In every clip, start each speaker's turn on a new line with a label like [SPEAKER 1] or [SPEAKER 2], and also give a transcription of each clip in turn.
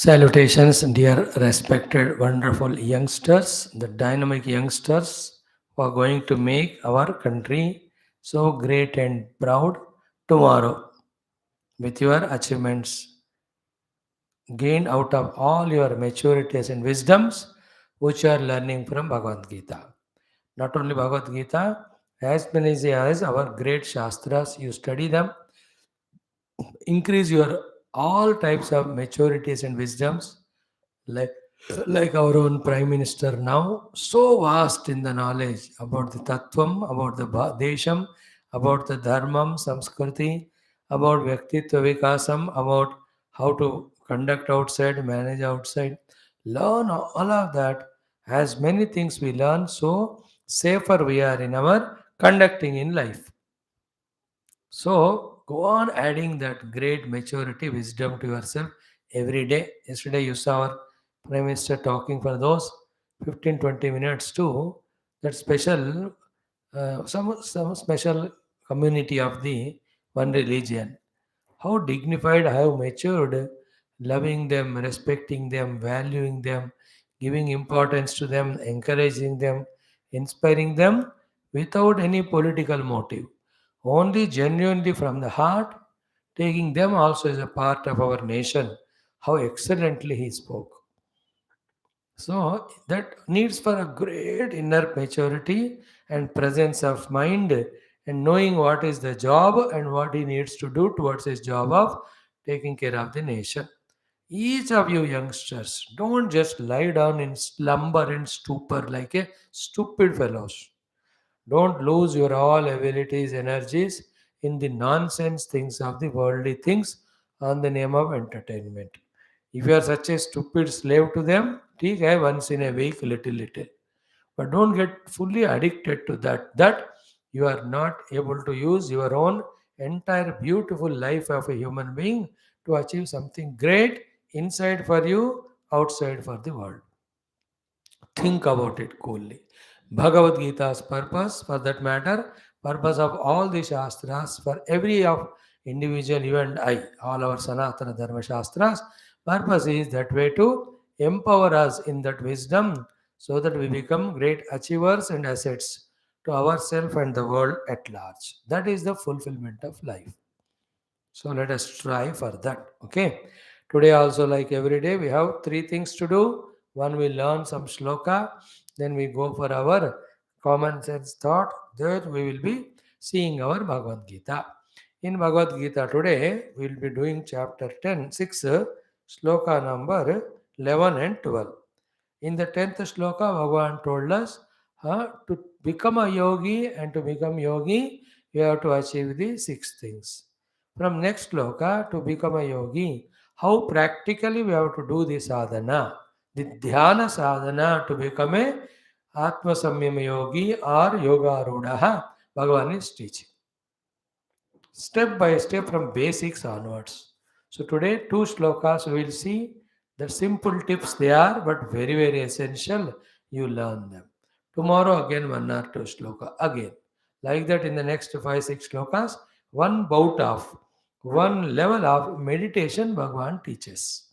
[SPEAKER 1] Salutations, dear respected, wonderful youngsters, the dynamic youngsters who are going to make our country so great and proud tomorrow with your achievements gained out of all your maturities and wisdoms which you are learning from Bhagavad Gita. Not only Bhagavad Gita, as many as our great Shastras, you study them, increase your all types of maturities and wisdoms like like our own prime minister now, so vast in the knowledge about the tattvam, about the desham, about the dharmam, samskriti, about vyaktitva vikasam, about how to conduct outside, manage outside, learn all of that. As many things we learn, so safer we are in our conducting in life. So go on adding that great maturity, wisdom to yourself every day. Yesterday you saw our Prime Minister talking for those 15-20 minutes to that special, some special community of the one religion. How dignified, how matured, loving them, respecting them, valuing them, giving importance to them, encouraging them, inspiring them without any political motive. Only genuinely from the heart, taking them also as a part of our nation. How excellently he spoke. So that needs for a great inner maturity and presence of mind and knowing what is the job and what he needs to do towards his job of taking care of the nation. Each of you youngsters, don't just lie down in slumber and stupor like a stupid fellows. Don't lose your all abilities, energies in the nonsense things of the worldly things on the name of entertainment. If you are such a stupid slave to them, take है once in a week, little. But don't get fully addicted to that. That you are not able to use your own entire beautiful life of a human being to achieve something great inside for you, outside for the world. Think about it coolly. Bhagavad Gita's purpose, for that matter, purpose of all the Shastras, for every of individual, you and I, all our Sanatana Dharma Shastras, purpose is that way to empower us in that wisdom so that we become great achievers and assets to ourselves and the world at large. That is the fulfillment of life. So let us try for that. Okay. Today also, like every day, we have three things to do. One, we learn some shloka. Then we go for our common sense thought. Then we will be seeing our Bhagavad Gita. In Bhagavad Gita today, we will be doing chapter 10, 6, shloka number 11 and 12. In the 10th shloka, Bhagavan told us to become a yogi, and to become yogi, you have to achieve the six things. From next shloka, to become a yogi, how practically we have to do the sadhana, the dhyana sadhana to become a Atma Samyama yogi or yoga rudaha, Bhagavan is teaching step by step from basics onwards. So today, two shlokas we will see the simple tips they are, but very, very essential. You learn them. Tomorrow again one or two shloka again. Like that in the next five, six shlokas, one bout of, one level of meditation Bhagavan teaches.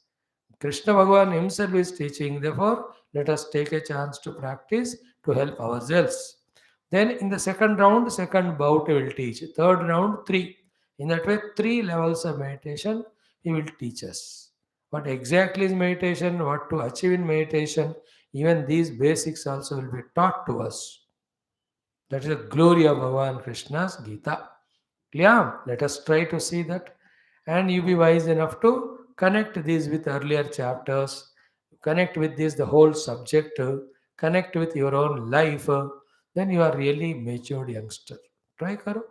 [SPEAKER 1] Krishna Bhagavan himself is teaching, therefore, let us take a chance to practice to help ourselves. Then in the second round, second bout he will teach. Third round, three. In that way, three levels of meditation he will teach us. What exactly is meditation, what to achieve in meditation, even these basics also will be taught to us. That is the glory of Bhagavan Krishna's Gita. Yeah, let us try to see that. And you be wise enough to connect these with earlier chapters, connect with this the whole subject, connect with your own life. Then you are really matured youngster. Try Karo.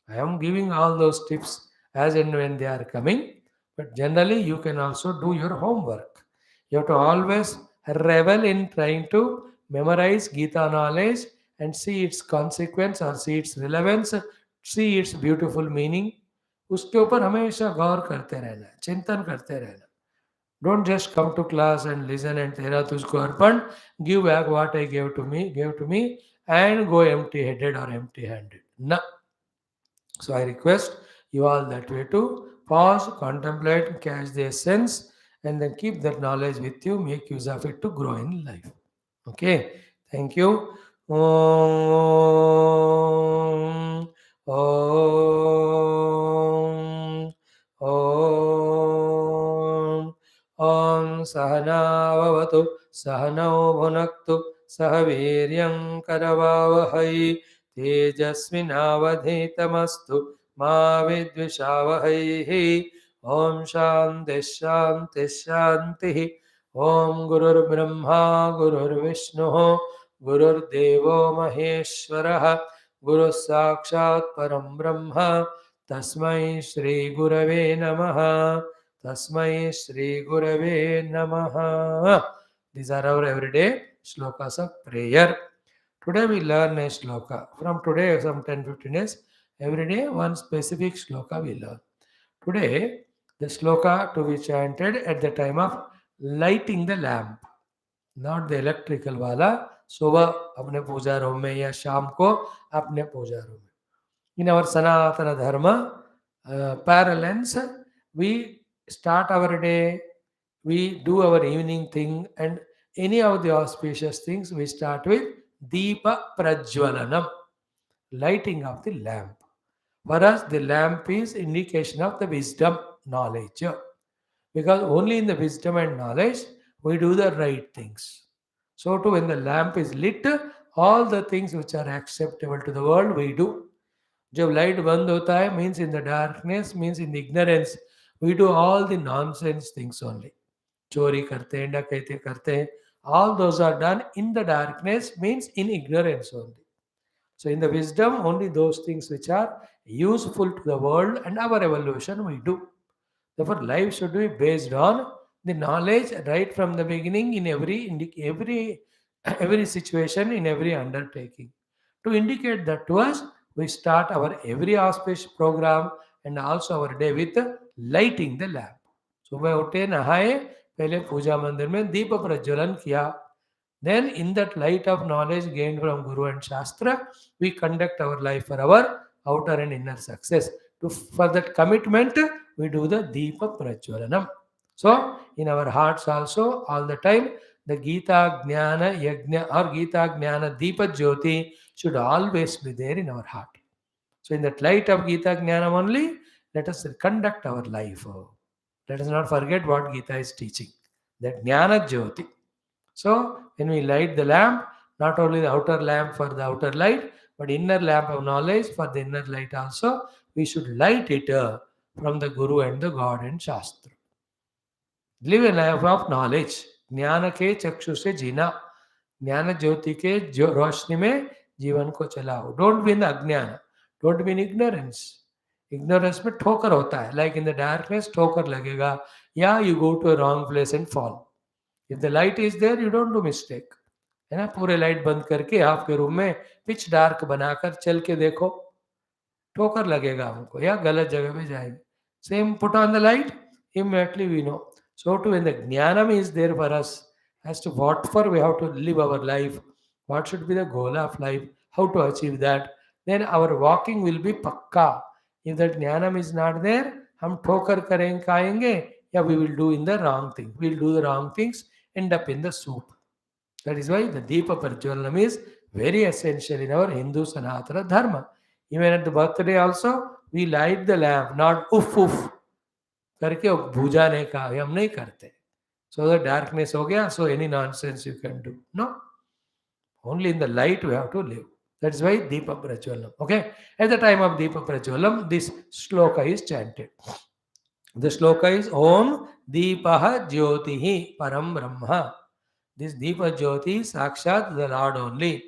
[SPEAKER 1] I am giving all those tips as and when they are coming, but generally you can also do your homework. You have to always revel in trying to memorize Gita knowledge and see its consequence or see its relevance, see its beautiful meaning. उसके ऊपर हमेशा गौर करते रहना है, चिंतन करते रहना. Don't just come to class and listen and तेरा तुझको अर्पण, give back what I gave to me and go empty headed or empty handed. No. So I request you all that way to pause, contemplate, catch the essence, and then keep that knowledge with you, make use of it to grow in life. Okay, thank you. Om, Om, Om, Om Sahana Vavatu, Sahano Bhunaktu, Sahaviryam Karavavahai, Tejasvinavadhetamastu, Ma Vidvishavahai. Om Shanti Shanti Shanti. Om Gurur Brahma Gurur Vishnu Gurur Devo Maheshwara Guru Sakshat Param Brahma Tasmai Shri Gurave Namaha. Tasmai Shri Gurave Namaha. These are our everyday shlokas of prayer. Today we learn a shloka. From today, some 10-15 days, every day one specific shloka we learn. Today, the shloka to be chanted at the time of lighting the lamp, not the electrical वाला. सुबह अपने पूजा room में या शाम को अपने पूजा room में. In our Sanatana Dharma parallels, we start our day, we do our evening thing, and any of the auspicious things we start with Deepa Prajwalanam, lighting of the lamp. For us, the lamp is indication of the wisdom, knowledge. Because only in the wisdom and knowledge we do the right things. So too, when the lamp is lit, all the things which are acceptable to the world we do. जब light बंद होता है means in the darkness, means in the ignorance, we do all the nonsense things only. चोरी करते हैं, डकैती करते हैं, all those are done in the darkness, means in ignorance only. So in the wisdom, only those things which are useful to the world and our evolution we do. Therefore, life should be based on the knowledge right from the beginning in every situation, in every undertaking. To indicate that to us, we start our every auspicious program and also our day with lighting the lamp. सुबह उठे नहाए पहले पूजा मंदिर में दीप प्रज्वलन किया. Then, in that light of knowledge gained from Guru and Shastra, we conduct our life for our outer and inner success. For that commitment, we do the Deepa Prajwalanam. So, in our hearts also, all the time, the Geetha Jnana Yajna or Geetha Jnana Deepa Jyoti should always be there in our heart. So, in that light of Geetha Jnana only, let us conduct our life. Let us not forget what Geetha is teaching. That Jnana Jyoti. So, when we light the lamp, not only the outer lamp for the outer light, but inner lamp of knowledge for the inner light also, we should light it from the Guru and the God and Shastra. Live a life of knowledge. ज्ञान के चक्षु से जीना, ज्ञान ज्योति के रोशनी में जीवन को चलाओ. Don't be in अज्ञान, don't be in ignorance. Ignorance में ठोकर होता है, like in the darkness ठोकर लगेगा, या you go to a wrong place and fall. If the light is there, you don't do mistake. है ना, पूरे लाइट बंद करके आपके रूम में पिच डार्क बनाकर चल के देखो, ठोकर लगेगा हमको या गलत जगह पे जाएंगे. Same, put on the light, immediately we know. So too, when the jnanam is there for us, as to what for we have to live our life, what should be the goal of life, how to achieve that, then our walking will be pakka. If that jnanam is not there, हम ठोकर करेंगे खाएंगे, या we will do in the wrong thing. We will do the wrong things, end up in the soup. That is why the Deepa Prajwalanam is very essential in our Hindu Sanatana Dharma. Even at the birthday also, we light the lamp, not uff uff करके बुझाने का हम नहीं करते. So the darkness हो गया, so any nonsense you can do. No. Only in the light we have to live. That is why Deepa Prajwalam. Okay. At the time of Deepa Prajwalam, this shloka is chanted. The shloka is Om Deepaha Jyotihi Param Brahma. This Deepa Jyoti is Sakshat, the Lord only.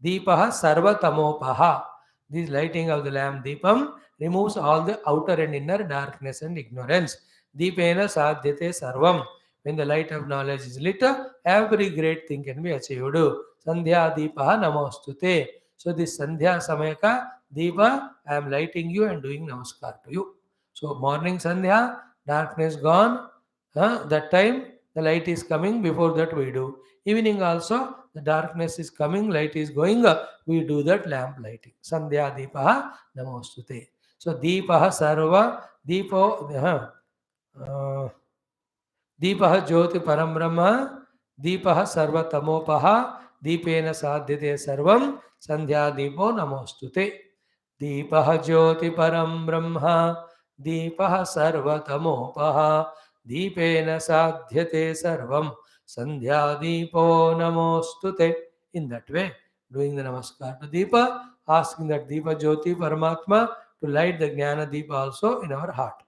[SPEAKER 1] Deepaha Sarva Tamopaha. This lighting of the lamp Deepam removes all the outer and inner darkness and ignorance. Deepena Sadhyate Sarvam. When the light of knowledge is lit, every great thing can be achieved. Sandhya Deepaha Namostute. So this Sandhya Samayaka Deepa, I am lighting you and doing namaskar to you. So morning Sandhya, darkness gone. That time the light is coming, before that we do. Evening also, the darkness is coming, light is going, we do that lamp lighting. Sandhya Deepaha Namostute. So Deepaha Sarva, Deepo, दीपः ज्योति परं ब्रह्म दीपः सर्वतमोपः दीपेन साध्यते सर्वं संध्यादीपो नमोस्तुते दीपः ज्योति परं ब्रह्म दीपः सर्वतमोपः दीपेन साध्यते सर्वं संध्यादीपो नमोस्तुते. In that way, doing the namaskar to Deepa, asking that Deepa Jyoti Paramatma to light the Jnana Deepa also in our heart.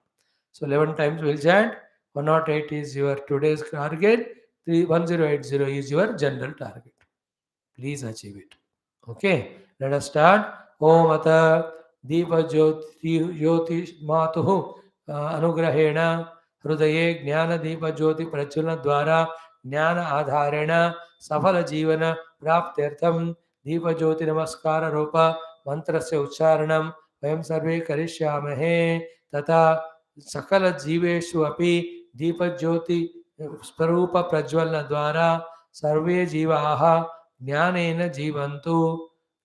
[SPEAKER 1] So 11 times we'll chant. 108 is your today's target. 1080 is your general target. Please achieve it. Okay, let us start. Om Ata Deepa Jyoti Matuhu Anugrahena Hrudaye Jnana Deepa Jyoti Prachulna Dwara Jnana Adharena Safala Jivana Praptirtham Deepa Jyoti Namaskara Rupa Mantrasya Ucharanam Vayam Sarve Karishyamahe Tata Sakala Jiveshu Api Deepa Jyoti Sparupa Prajwalna Dwara Sarve Jivaha ज्ञानेन जीवन्तु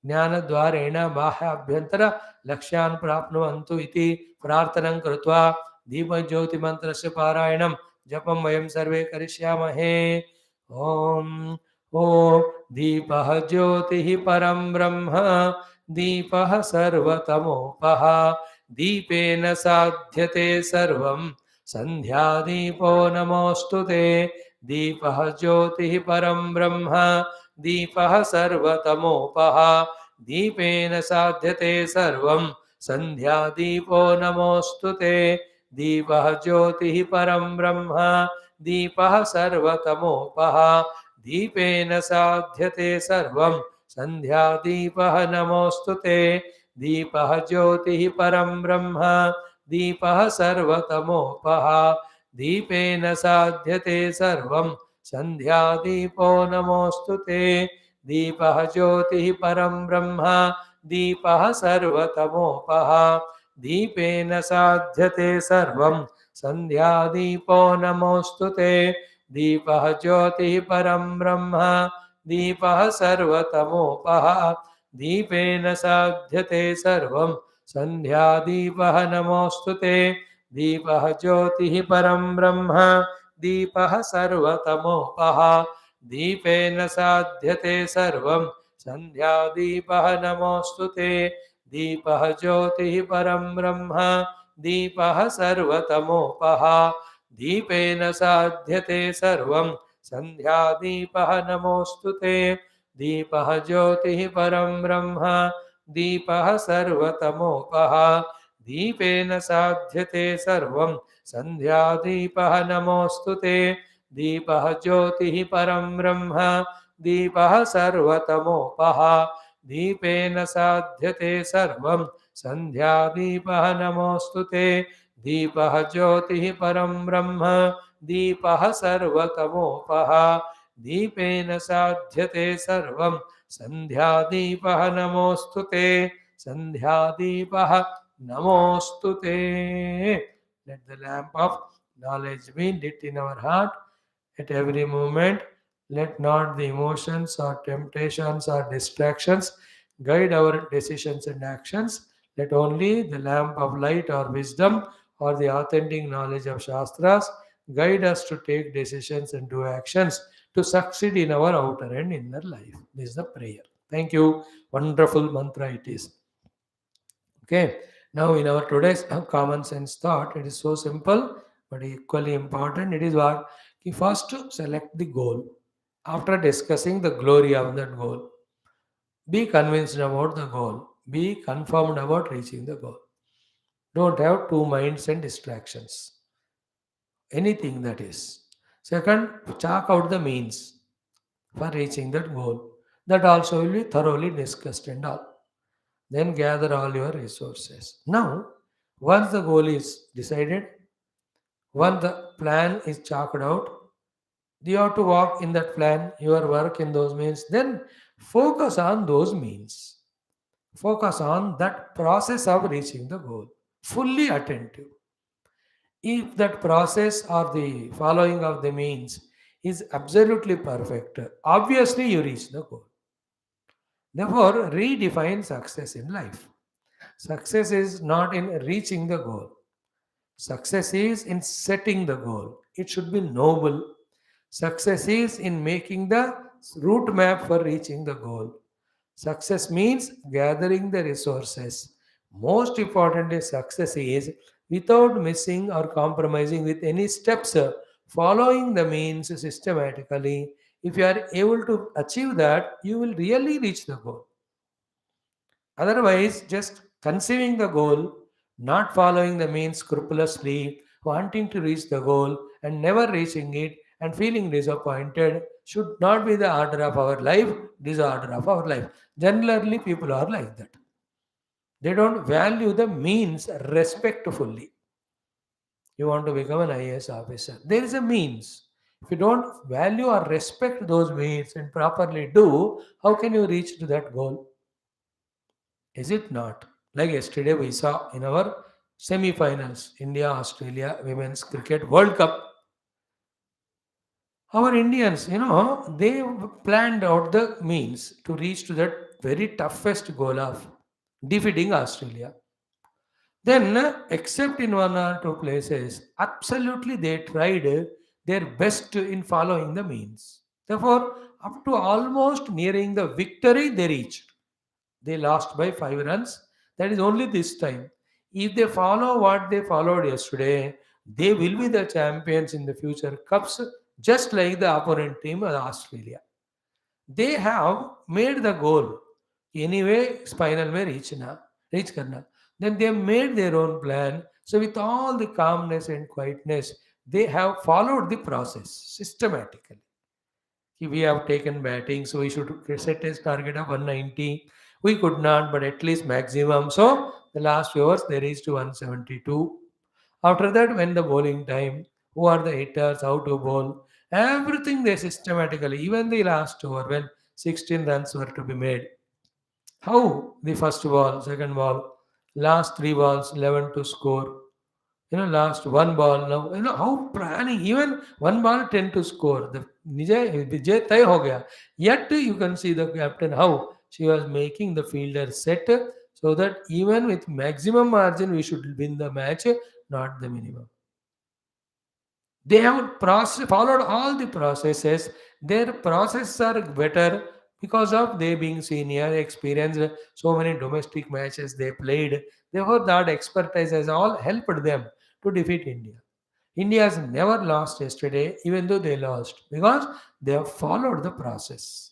[SPEAKER 1] ज्ञानद्वारेण बाह्याभ्यन्तर लक्ष्यान् प्राप्नुवन्तु इति प्रार्थनं कृत्वा दीपज्योतिमन्त्रस्य पारायणं जपं वयं सर्वे करिष्यामहे. ॐ ॐ दीपः ज्योतिः परं ब्रह्म दीपः सर्वतमोपः दीपेन साध्यते सर्वं सन्ध्यादीपो नमोऽस्तु ते दीपः ज्योतिः परं ब्रह्म दीपः सर्वतमोपः दीपेन साध्यते सर्वं सन्ध्यादीपो नमोऽस्तु ते दीपः ज्योतिः परं ब्रह्म दीपः सर्वतमोपः दीपेन साध्यते सर्वं सन्ध्यादीपः नमोऽस्तु ते दीपः ज्योतिः परं ब्रह्म दीपः सर्वतमोपः दीपेन साध्यते सर्वं संध्यादीपो नमोऽस्तु ते दीपः ज्योतिः परं ब्रह्म दीपः सर्वतमोपः दीपेन साध्यते सर्वं संध्यादीपो नमोऽस्तु ते दीपः ज्योतिः परं ब्रह्म दीपः सर्वतमोपः दीपेन साध्यते सर्वं संध्यादीपः नमोऽस्तु ते दीपः ज्योतिः परं ब्रह्म दीपः सर्वतमोपः दीपेन साध्यते सर्वं संध्यादीपः नमोऽस्तु ते दीपः ज्योतिः परं ब्रह्म दीपः सर्वतमोपः दीपेन साध्यते सर्वं संध्यादीपः नमोऽस्तु ते दीपः ज्योतिः परं ब्रह्म दीपः सर्वतमोपः दीपेन साध्यते सर्वं संध्यादीपः नमोऽस्तु ते दीपः ज्योतिः परं ब्रह्म दीपः सर्वतमोपः दीपेन साध्यते सर्वं संध्यादीपः नमोऽस्तु ते दीपः ज्योतिः परं ब्रह्म दीपः सर्वतमोपः दीपेन साध्यते सर्वं संध्यादीपः नमोऽस्तु ते संध्यादीपः नमोऽस्तु ते. Let the lamp of knowledge be lit in our heart at every moment. Let not the emotions or temptations or distractions guide our decisions and actions. Let only the lamp of light or wisdom or the authentic knowledge of Shastras guide us to take decisions and do actions to succeed in our outer and inner life. This is the prayer. Thank you. Wonderful mantra it is. Okay, now in our today's common sense thought, it is so simple but equally important. It is what? Ki first to select the goal. After discussing the glory of that goal, be convinced about the goal. Be confirmed about reaching the goal. Don't have two minds and distractions. Anything that is. Second, chalk out the means for reaching that goal. That also will be thoroughly discussed and all. Then gather all your resources. Now, once the goal is decided, once the plan is chalked out, you have to walk in that plan, your work in those means, then focus on those means. Focus on that process of reaching the goal. Fully attentive. If that process or the following of the means is absolutely perfect, obviously you reach the goal. Therefore, redefine success in life. Success is not in reaching the goal. Success is in setting the goal. It should be noble. Success is in making the route map for reaching the goal. Success means gathering the resources. Most importantly, success is without missing or compromising with any steps, following the means systematically. If you are able to achieve that, you will really reach the goal. Otherwise, just conceiving the goal, not following the means scrupulously, wanting to reach the goal and never reaching it and feeling disappointed should not be the order of our life, disorder of our life. Generally, people are like that. They don't value the means respectfully. You want to become an IAS officer. There is a means. If you don't value or respect those means and properly do, how can you reach to that goal? Is it not? Like yesterday, we saw in our semi finals, India Australia Women's Cricket World Cup. Our Indians, they planned out the means to reach to that very toughest goal of defeating Australia. Then, except in one or two places, absolutely they tried their best in following the means. Therefore, up to almost nearing the victory, they reached. They lost by 5 runs. That is only this time. If they follow what they followed yesterday, they will be the champions in the future cups, just like the opponent team, Australia. They have made the goal. Anyway, spinal may reach karna. Then they made their own plan. So with all the calmness and quietness, they have followed the process systematically. We have taken batting, so we should set a target of 190. We could not, but at least maximum. So the last few overs they reached to 172. After that, when the bowling time, who are the hitters, how to bowl, everything they systematically, even the last over when 16 runs were to be made. How the first ball, second ball, last three balls, 11 to score. Last one ball now. How planning. Even one ball, 10 to score. The Vijay Tay ho gaya. Yet you can see the captain how she was making the fielder set so that even with maximum margin we should win the match, not the minimum. They have followed all the processes. Their processes are better because of they being senior, experienced, so many domestic matches they played. Therefore, that expertise has all helped them to defeat India. India has never lost yesterday, even though they lost, because they have followed the process.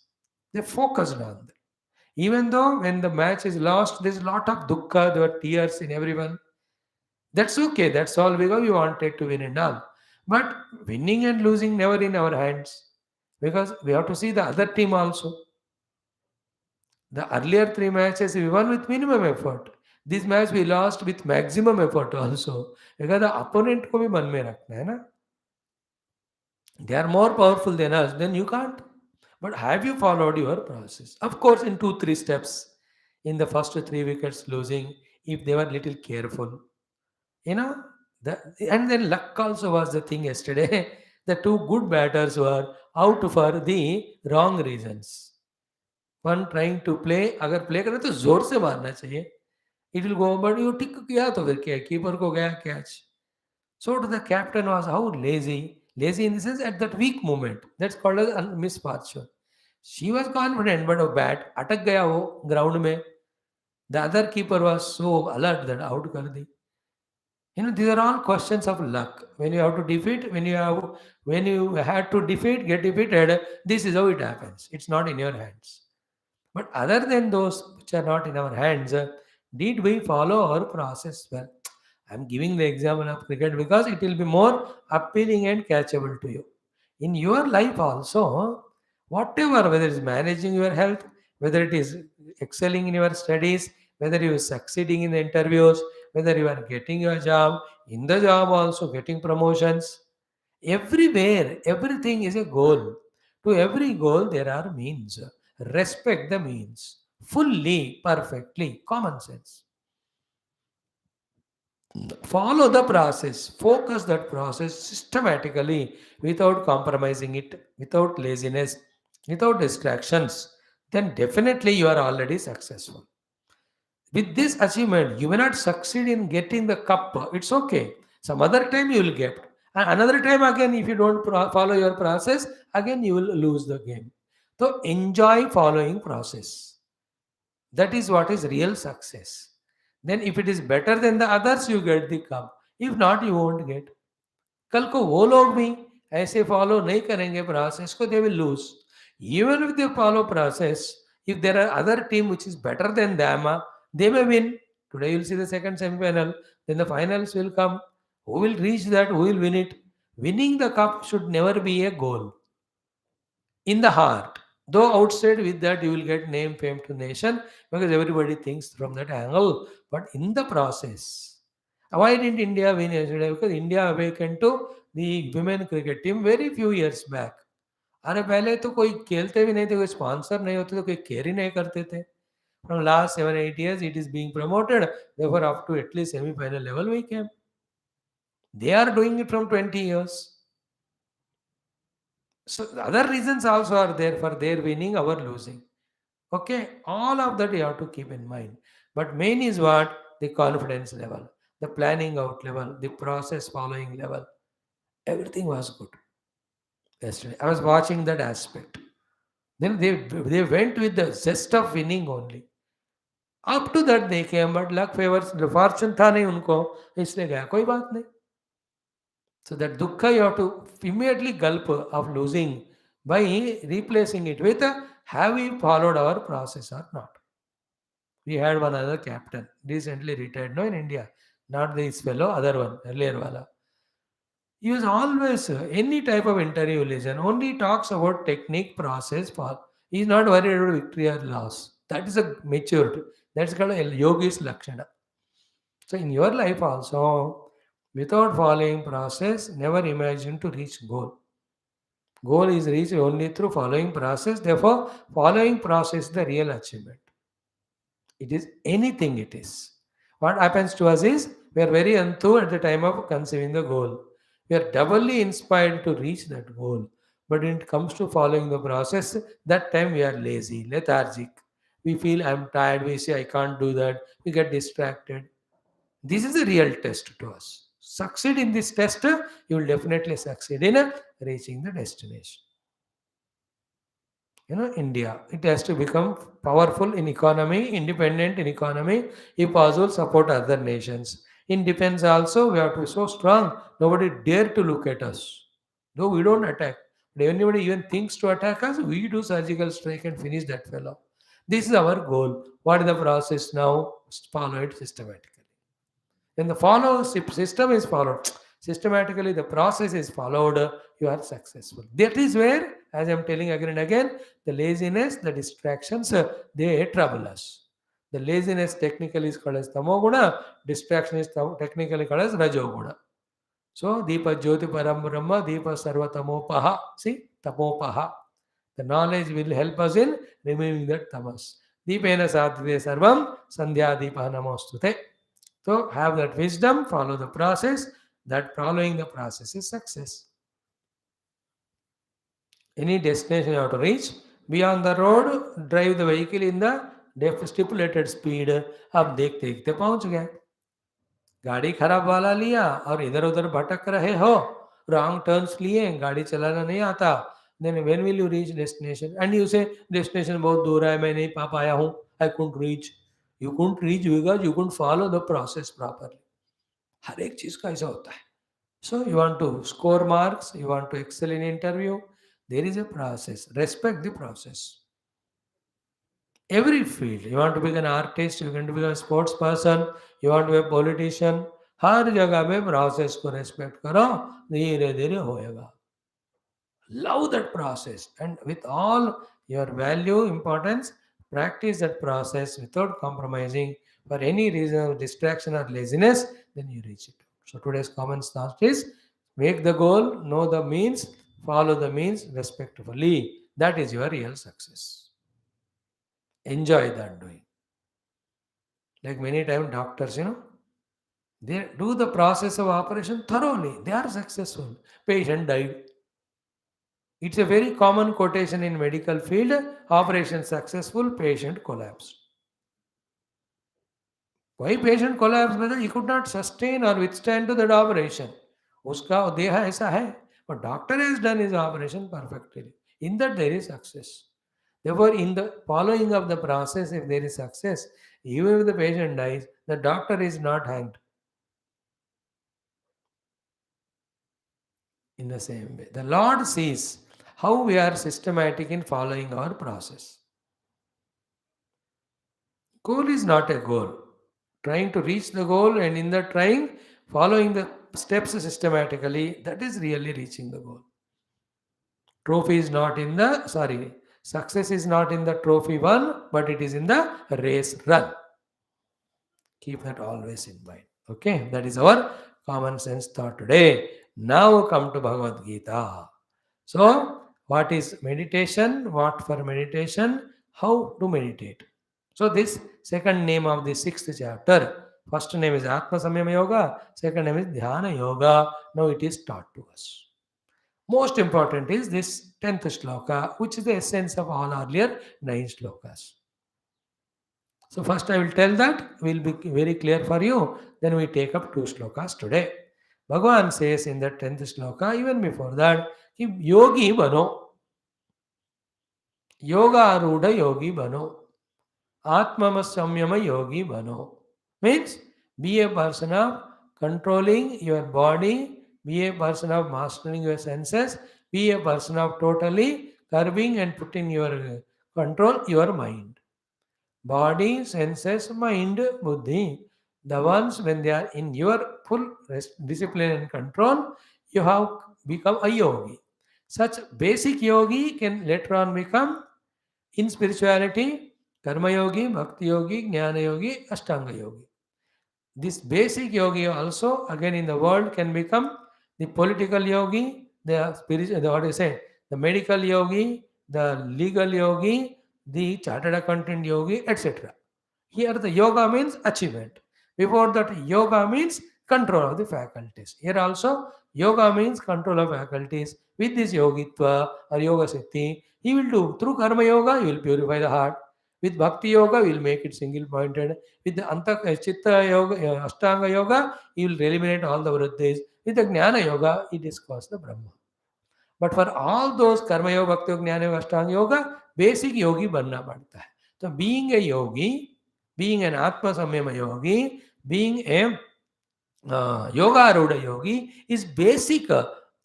[SPEAKER 1] They focused on that. Even though when the match is lost, there's a lot of dukkha, there were tears in everyone. That's okay. That's all because we wanted to win and all. But winning and losing never in our hands because we have to see the other team also. The earlier three matches we won with minimum effort. This match we lost with maximum effort also because the opponent को भी मन में रखना है ना. They are more powerful than us. Then you can't. But have you followed your process? Of course, in 2-3 steps, in the first 3 wickets losing, if they were little careful, you know the, and then luck also was the thing yesterday. The two good batters were out for the wrong reasons. One trying to play, अगर play करे तो जोर से मारना चाहिए. It will go, but you टिक किया तो फिर क्या, कीपर को गया catch. So the captain was how lazy in the sense at that weak moment. That's called as misfortune. She was confident, but a bat अटक गया वो ground में. The other keeper was so alert that out कर दी. These are all questions of luck. When you have to defeat, when you had to defeat, get defeated, this is how it happens. It's not in your hands. But other than those which are not in our hands, did we follow our process well? I'm giving the example of cricket because it will be more appealing and catchable to you. In your life also, whatever, whether it's managing your health, whether it is excelling in your studies, whether you are succeeding in the interviews, whether you are getting your job, in the job also getting promotions, everywhere, everything is a goal. To every goal, there are means. Respect the means fully, perfectly, common sense. Follow the process, focus that process systematically without compromising it, without laziness, without distractions. Then definitely you are already successful. With this achievement, you may not succeed in getting the cup. It's okay. Some other time you will get. And another time again, if you don't follow your process, again you will lose the game. So enjoy following process. That is what is real success. Then if it is better than the others, you get the cup. If not, you won't get. कल को वो लोग भी ऐसे follow नहीं करेंगे process को, they will lose. Even if they follow process, if there are other team which is better than them, they may win. Today you will see the second semi-final, then the finals will come. Who will reach that? Who will win it? Winning the cup should never be a goal. In the heart, though outside with that you will get name, fame to nation because everybody thinks from that angle. But in the process, why didn't India win yesterday? Because India awakened to the women cricket team very few years back. अरे पहले तो कोई खेलते भी नहीं थे, कोई sponsor नहीं होते, तो कोई केयर ही नहीं करते थे. From last 7 8 years it is being promoted, therefore up to at least semi final level we came. They are doing it from 20 years. So the other reasons also are there for their winning, our losing. Okay, all of that you have to keep in mind. But main is what? The confidence level, the planning out level, the process following level. Everything was good yesterday. I was watching that aspect. Then they went with the zest of winning only. Up to that they came, but luck favors. The fortune था नहीं उनको, इसलिए गया, कोई बात नहीं. So that dukkha you have to immediately gulp of losing by replacing it with have we followed our process or not. We had one other captain recently retired, no, in India, not this fellow, other one, earlier wala. He was always any type of interview listen, only talks about technique, process, for he's not worried about victory or loss. That is a maturity. That's called a yogi's lakshana. So in your life also, without following process, never imagine to reach goal. Goal is reached only through following process. Therefore, following process is the real achievement. It is anything it is. What happens to us is we are very enthused at the time of conceiving the goal. We are doubly inspired to reach that goal. But when it comes to following the process, that time we are lazy, lethargic. We feel I'm tired, we say I can't do that, we get distracted. This is a real test to us. Succeed in this test, you will definitely succeed in reaching the destination. India, it has to become powerful in economy, independent in economy, if possible support other nations. In defense also we have to be so strong, nobody dare to look at us, though we don't attack, but if anybody even thinks to attack us, we do surgical strike and finish that fellow. This is our goal. What is the process now? Follow it systematically. When the follow system is followed, systematically the process is followed, you are successful. That is where, as I am telling again and again, the laziness, the distractions, they trouble us. The laziness technically is called as tamoguna, distraction is technically called as rajoguna. So, Deepa Jyoti Param Brahma, Deepa Sarva Tamopaha. See, Tamopaha. The knowledge will help us in removing that tamas. Deepena Sadhve Sarvam, Sandhya Deepa Namostute. So have that wisdom, follow the process. That following the process is success. Any destination you have to reach, be on the road, drive the vehicle in the stipulated speed. अब देखते देखते पहुंच गए. गाड़ी खराब वाला लिया और इधर उधर भटक रहे हो, रॉन्ग टर्न्स लिए, गाड़ी चलाना नहीं आता, then when will you reach destination? And you say destination बहुत दूर है, मैं नहीं पा पाया हूँ, I couldn't reach. You couldn't reach because you couldn't follow the process properly. हर एक चीज का ऐसा होता है. So you want to score marks, you want to excel in interview, there is a process. Respect the process. Every field, you want to become an artist, you want to become a sports person, you want to be a politician, हर जगह में process को respect करो, धीरे धीरे होएगा. Love that process, and with all your value importance, practice that process without compromising for any reason of distraction or laziness, then you reach it. So today's common thought is make the goal, know the means, follow the means respectfully. That is your real success. Enjoy that doing. Like many times doctors, they do the process of operation thoroughly. They are successful. Patient died. It's a very common quotation in medical field. Operation successful, patient collapsed. Why patient collapsed? Because he could not sustain or withstand to that operation. उसका देह ऐसा है, but doctor has done his operation perfectly. In that there is success. Therefore, in the following of the process, if there is success, even if the patient dies, the doctor is not hanged. In the same way, the Lord sees how we are systematic in following our process. Goal is not a goal. Trying to reach the goal and in the trying, following the steps systematically, that is really reaching the goal. Trophy is not in the, sorry, success is not in the trophy won, but it is in the race run. Keep that always in mind. Okay, that is our common sense thought today. Now come to Bhagavad Gita. So, what is meditation? What for meditation? How to meditate? So, this second name of the sixth chapter. First name is Atma Samyama Yoga. Second name is Dhyana Yoga. Now it is taught to us. Most important is this 10th shloka, which is the essence of all earlier 9 shlokas. So first I will tell that, will be very clear for you. Then we take up 2 shlokas today. Bhagavan says in the 10th shloka, even before that, कि yogi bano, yoga arudha yogi bano, atmama samyama yogi bano. Means be a person of controlling your body, be a person of mastering your senses, be a person of totally curbing and putting your control your mind. Body, senses, mind, buddhi. The ones when they are in your full discipline and control, you have become a yogi. Such basic yogi can later on become in spirituality karma yogi, bhakti yogi, jnana yogi, ashtanga yogi. This basic yogi also again in the world can become the political yogi, the spiritual, what do you say, the medical yogi, the legal yogi, the chartered accountant yogi, etc. Here the yoga means achievement. Before that, yoga means control of the faculties. Here also, yoga means control of faculties. With this yogitva or yoga siddhi, he will do through karma yoga, he will purify the heart. With bhakti yoga, he will make it single pointed. With the chitta yoga, ashtanga yoga, he will eliminate all the vruddhis. With the jnana yoga, he discovers the Brahma. But for all those karma yoga, bhakti yoga, jnana yoga, ashtanga yoga, basic yogi बनना पड़ता है. So being a yogi, being an Atma Samyama yogi, being a yoga arudha yogi is basic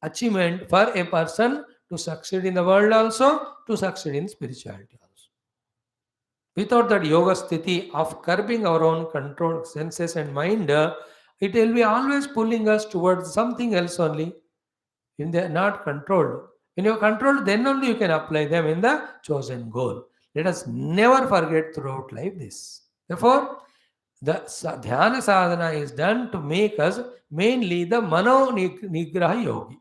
[SPEAKER 1] achievement for a person to succeed in the world also, to succeed in spirituality also. Without that yoga sthiti of curbing our own control, senses and mind, it will be always pulling us towards something else only. When they are not controlled, when you are controlled, then only you can apply them in the chosen goal. Let us never forget throughout life this. Therefore, the dhyana sadhana is done to make us mainly the mano nigraha yogi.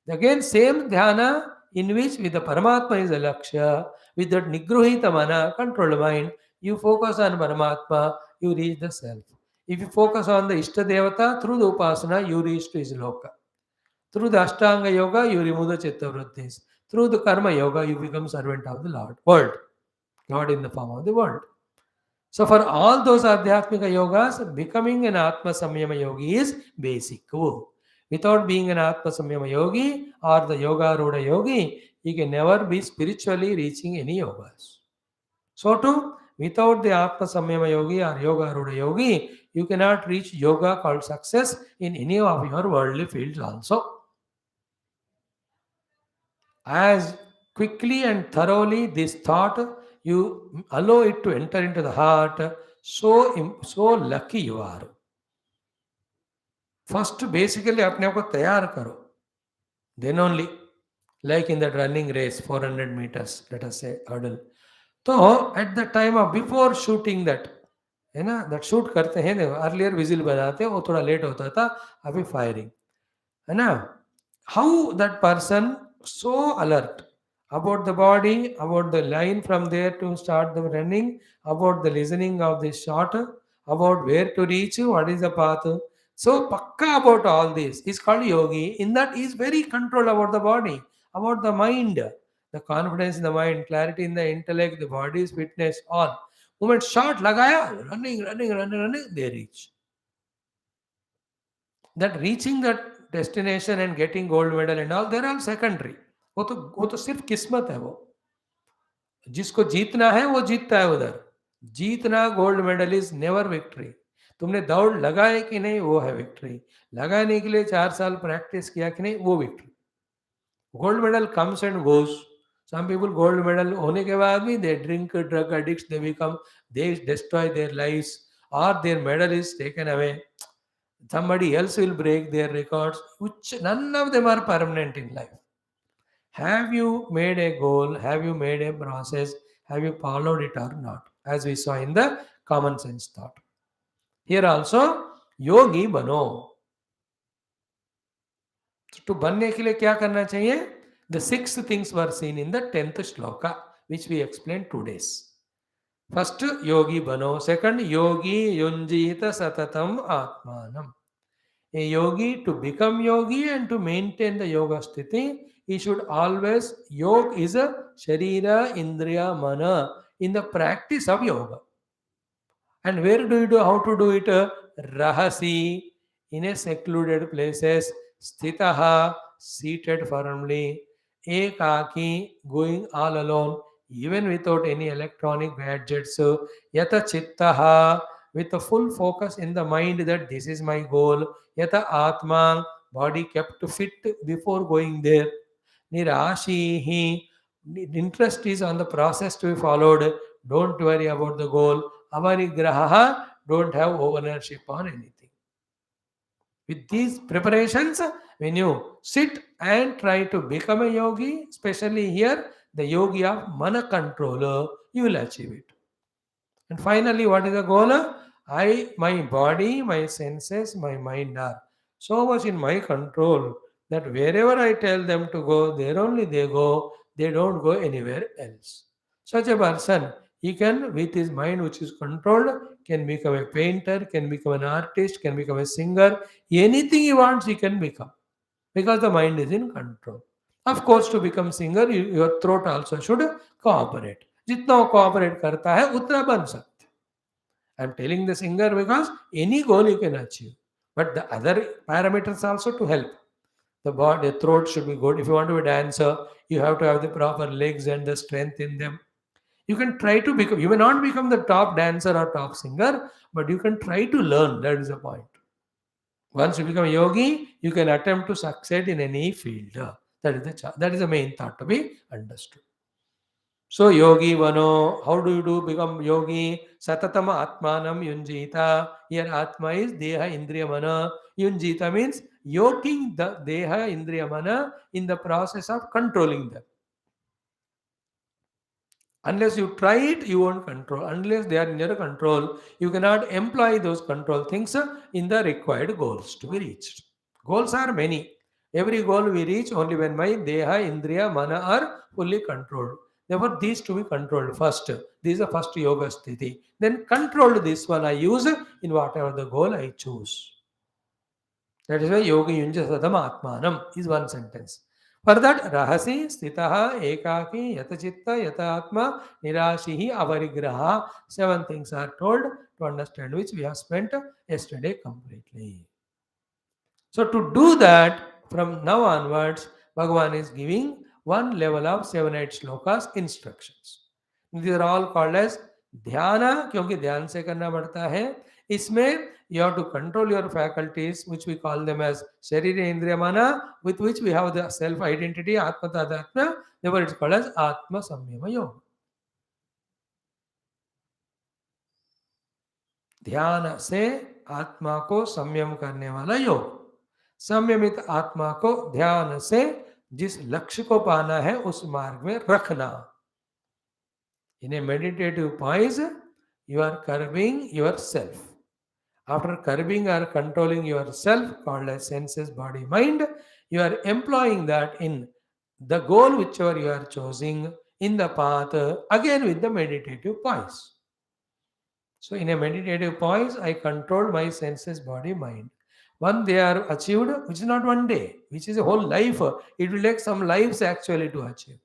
[SPEAKER 1] Again, same dhyana in which with the Paramatma is the lakshya, with that nigruhita mana, controlled mind, you focus on Paramatma, you reach the self. If you focus on the Ishta Devata, through the Upasana, you reach to his loka. Through the Ashtanga Yoga, you remove the Chitta Vrittis. Through the Karma Yoga, you become servant of the Lord, world. Lord in the form of the world. So for all those Adhyatmika Yogas, becoming an Atma Samyama Yogi is basic. Without being an Atma Samyama Yogi or the Yoga Rudha Yogi, he can never be spiritually reaching any yogas. So too, without the Atma Samyama Yogi or Yoga Rudha Yogi, you cannot reach yoga called success in any of your worldly fields also. As quickly and thoroughly this thought you allow it to enter into the heart, so lucky you are. First basically अपने आप को तैयार करो, then only, like in that running race 400 meters, let us say hurdle. तो at the time of before shooting that, है ना, that shoot करते हैं, earlier whistle बजाते वो थोड़ा लेट होता था, अभी firing, है ना. How that person so alert about the body, about the line from there to start the running, about the listening of the shot, about where to reach, what is the path. So pakka about all this is called yogi. In that he is very control about the body, about the mind, the confidence in the mind, clarity in the intellect, the body's fitness, all. Moment shot, lagaya, running, running, running, running, they reach. That reaching that destination and getting gold medal and all, they're all secondary. वो तो सिर्फ किस्मत है वो. जिसको जीतना है वो जीतता है उधर. जीतना gold medal is never victory. तुमने दौड़ लगाए कि नहीं वो है विक्ट्री. लगाने के लिए 4 साल प्रैक्टिस किया कि नहीं वो victory. Gold medal comes and goes. Some people gold medal होने के बाद भी they drink drug addicts, they become, they destroy their lives, और their medal is taken away. Somebody else will break their records, which none of them are permanent in life. Have you made a goal? Have you made a process? Have you followed it or not? As we saw in the common sense thought. Here also, yogi bano. So, to बनने के लिए क्या करना चाहिए? The 6 things were seen in the 10th shloka, which we explained 2 days. First, yogi bano. Second, yogi yunjita satatam atmanam. A yogi, to become yogi and to maintain the yoga sthiti, he should always, yoga is a sharira, indriya, mana, in the practice of yoga. And where do you do, how to do it? Rahasi, in a secluded places, sthitaha, seated firmly, ekaki, going all alone, even without any electronic gadgets, yata chittaha, with a full focus in the mind that this is my goal, yata atma, body kept fit before going there, nirashihi, interest is on the process to be followed, don't worry about the goal, avarigraha, don't have ownership on anything. With these preparations, when you sit and try to become a yogi, especially here, the yogi of mana controller, you will achieve it. And finally, what is the goal? My body, my senses, my mind are so much in my control that wherever I tell them to go, there only they go, they don't go anywhere else. Such a person, he can, with his mind which is controlled, can become a painter, can become an artist, can become a singer, anything he wants, he can become because the mind is in control. Of course, to become singer, your throat also should cooperate. जितना वो cooperate करता है उतना बन सकते. I am telling the singer because any goal you can achieve, but the other parameters also to help. The body, the throat should be good. If you want to be a dancer, you have to have the proper legs and the strength in them. You can try to become. You may not become the top dancer or top singer, but you can try to learn. That is the point. Once you become a yogi, you can attempt to succeed in any field. That is the main thought to be understood. So yogi vano, how do you do become yogi? Satatama atmanam yunjita. Here atma is deha indriya mana. Yunjita means yoking the deha indriya mana in the process of controlling them. Unless you try it, you won't control. Unless they are in your control, you cannot employ those control things in the required goals to be reached. Goals are many. Every goal we reach only when my deha, indriya, mana are fully controlled. Therefore, these to be controlled first. This is the first yoga sthiti. Then controlled this one I use in whatever the goal I choose. That is why yoga yunja sadam atmanam is one sentence. For that, rahasi, sthitaha, ekaki, yata chitta, yata atma, nirashihi, avarigraha. 7 things are told to understand which we have spent yesterday completely. So to do that, from now onwards, Bhagavan is giving one level of 7-8 shlokas instructions. These are all called as dhyana, क्योंकि ध्यान से करना पड़ता है. इसमें you have to control your faculties, which we call them as sharira indriya mana, with which we have the self identity atma tadatma. Therefore it's called as atma samyama yoga. ध्यान से आत्मा को संयम करने वाला योग. संयमित आत्मा को ध्यान से जिस लक्ष्य को पाना है उस मार्ग में रखना. In a meditative poise, you are curbing yourself. After curbing or controlling yourself, called as senses, body, mind, you are employing that in the goal whichever you are choosing in the path, again with the meditative poise. So in a meditative poise, I control my senses, body, mind. One they are achieved, which is not one day, which is a whole life. It will take some lives actually to achieve.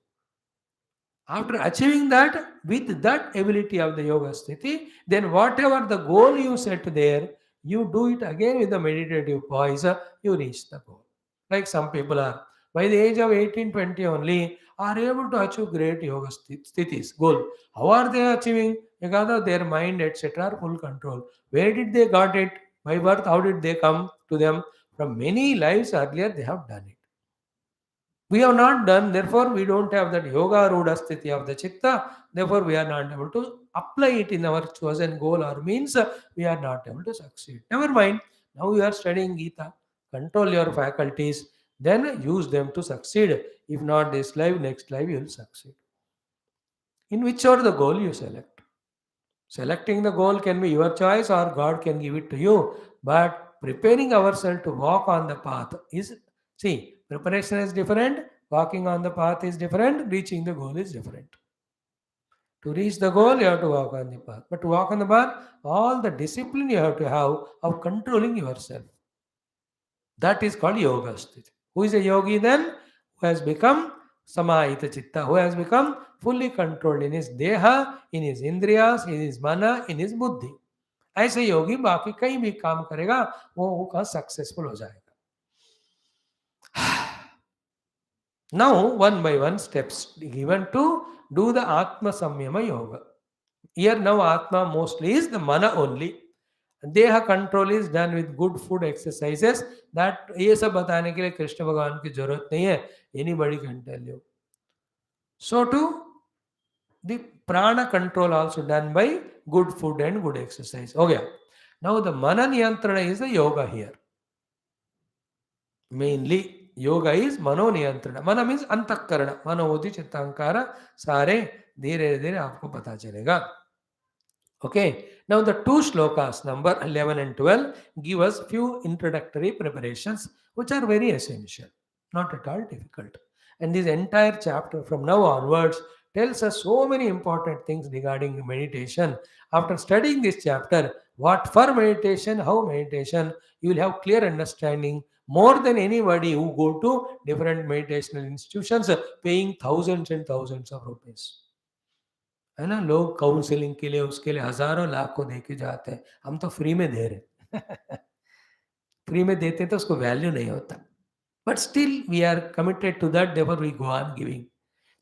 [SPEAKER 1] After achieving that, with that ability of the yoga sthiti, then whatever the goal you set there, you do it again with the meditative poise, you reach the goal. Like some people are, by the age of 18, 20 only, are able to achieve great yoga sthitis, goal. How are they achieving? Because of their mind, etc., are full control. Where did they got it? By birth, how did they come to them? From many lives earlier, they have done it. We have not done, therefore we don't have that yoga ruda sthiti of the chitta, therefore we are not able to apply it in our chosen goal or means, we are not able to succeed. Never mind, now you are studying Geetha, control your faculties, then use them to succeed. If not this life, next life you will succeed. In whichever the goal you select. Selecting the goal can be your choice or God can give it to you. But preparing ourselves to walk on the path is, see, preparation is different, walking on the path is different, reaching the goal is different. To reach the goal, you have to walk on the path. But to walk on the path, all the discipline you have to have of controlling yourself. That is called yoga sthiti. Who is a yogi then? Who has become samahita chitta, who has become fully controlled in his deha, in his indriyas, in his mana, in his buddhi. ऐसे योगी बाकी कहीं भी काम करेगा वो का successful हो जाएगा. Now one by one steps given to do the atma samyama yoga. Here now atma mostly is the mana only. देह control is done with good food exercises. That ये सब बताने के लिए कृष्ण भगवान की जरूरत नहीं है. Anybody can tell you. So to the prana control also done by good food and good exercise. हो गया. Now the man niyantran is the yoga here. Mainly yoga is mano niyantran. मन मीन्स अंतःकरण, मनोबुद्धि चित्तांकार सारे धीरे धीरे आपको पता चलेगा. Okay, now the two shlokas, number 11 and 12, give us few introductory preparations which are very essential, not at all difficult. And this entire chapter from now onwards tells us so many important things regarding meditation. After studying this chapter, what for meditation, how meditation, you will have clear understanding more than anybody who go to different meditational institutions paying thousands and thousands of rupees. है ना, लोग counselling के लिए उसके लिए हजारों लाखों दे के जाते हैं. हम तो फ्री में दे रहे. फ्री में देते तो उसको वैल्यू नहीं होता. But still we are committed to that, therefore we go on giving.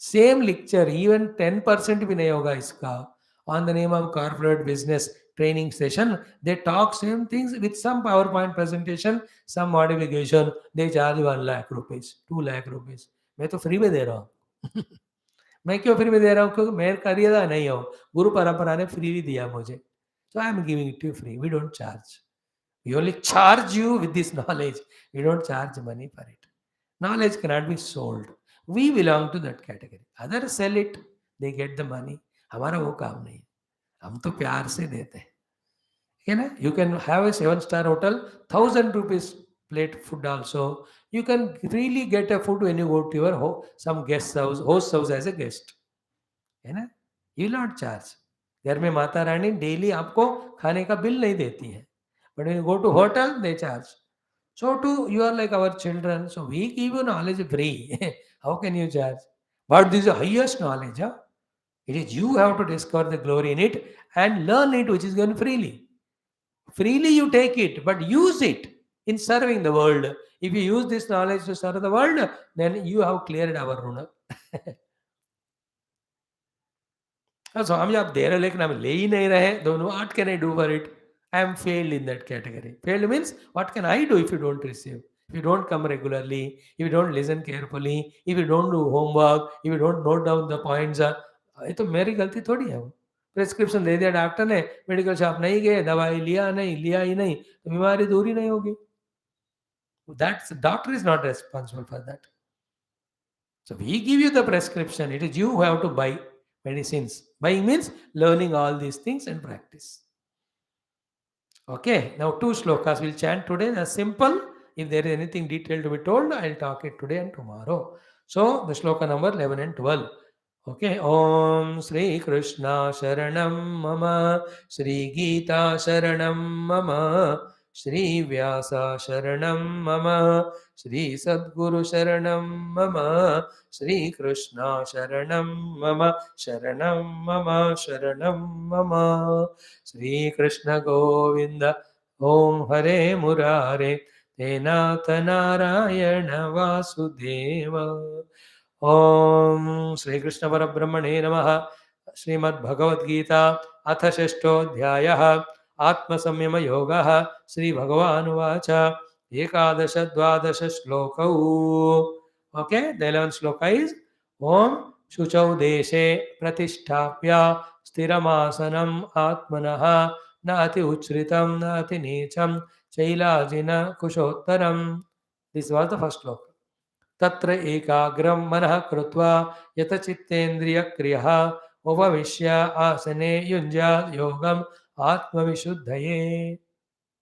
[SPEAKER 1] Same lecture even 10% भी नहीं होगा इसका. On the name of corporate business training session they talk same things with some PowerPoint presentation, some modification. They charge 1 lakh rupees, 2 lakh rupees. मैं तो free में दे रहा हूँ. मैं क्यों फ्री में दे रहा हूँ? क्योंकि मेरे करियर नहीं हो, गुरु परंपरा ने फ्री दिया मुझे. So I am giving it to you free. We don't charge. We only charge you with this knowledge. We don't charge money for it. Knowledge cannot be sold. We belong to that category. Others sell it, they get the money. हमारा वो काम नहीं. हम तो प्यार से देते हैं. You know, you can have a 7-star hotel, 1,000 rupees plate food also. You can really get a food when you go to your some guest house, host house as a guest. है ना, you will not charge. घर में Mata Rani daily आपको खाने का bill नहीं देती है. But when you go to hotel, they charge. So too, you are like our children. So we give you knowledge free. How can you charge? But this is the highest knowledge. Huh? It is you have to discover the glory in it and learn it, which is given freely. Freely you take it, but use it in serving the world. If you use this knowledge to serve the world, then you have cleared our runa. So हम आप दे रहे लेकिन हम ले ही नहीं रहे. दोनों, what can I do for it? I am failed in that category. Failed means what can I do if you don't receive? If you don't come regularly, if you don't listen carefully, if you don't do homework, if you don't note down the points, ये तो मेरी गलती थोड़ी है. Prescription दे दिया doctor ने, medical shop नहीं गए, दवाई लिया ही नहीं, तो बीमारी दूर ही नहीं होगी. That's doctor is not responsible for that. So we give you the prescription. It is you who have to buy medicines. Buying means learning all these things and practice. Okay, now 2 shlokas we'll chant today. They're simple. If there is anything detailed to be told, I'll talk it today and tomorrow. So the shloka number 11 and 12. Okay, Om Sri Krishna Sharanam Mama, Sri Geetha Sharanam Mama, Shri Vyasa Sharanam Mama, Shri Sadguru Sharanam Mama, Shri Krishna Sharanam Mama, Sharanam Mama, Sharanam Mama, Shri Krishna Govinda, Om Hare Murare, Tenata Narayana Vasudeva. Om Shri Krishna Parabrahmane Namaha. Shrimad Bhagavad Gita अथ षष्ठोऽध्यायः आत्मसंयमयोगः श्रीभगवानुवाच एकादश द्वादश श्लोकौ. Okay, the 11th shloka is Om Shuchau Deshe Pratishthapya Sthiramasana Atmanaha Nati Uchritam Nati Nicham Chailajina Kushottaram. This was the first shloka. तत्र एकाग्रं मनः कृत्वा यतचित्तेन्द्रियक्रियः उपविश्य आसने युञ्जात् योगम् आत्मविशुद्धये.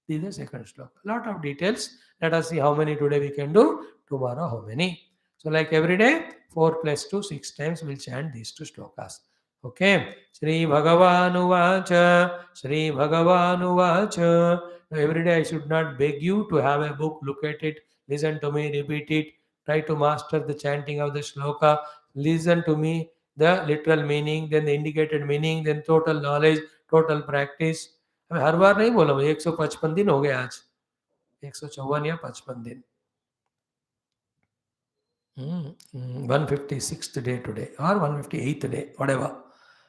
[SPEAKER 1] This is the second shloka. Lot of details. Let us see how many today we can do. Tomorrow how many. So like every day, 4 plus 2, 6 times we'll chant these two shlokas. Okay. Shri Bhagavanu Vacha. Shri Bhagavanu Vacha. Now every day I should not beg you to have a book, look at it, listen to me, repeat it, try to master the chanting of the shloka, listen to me, the literal meaning, then the indicated meaning, then total knowledge, total practice. मैं हर बार नहीं बोला, मुझे 155 दिन हो गए आज, 154 या 55 दिन. 156th day today or 158th day, whatever.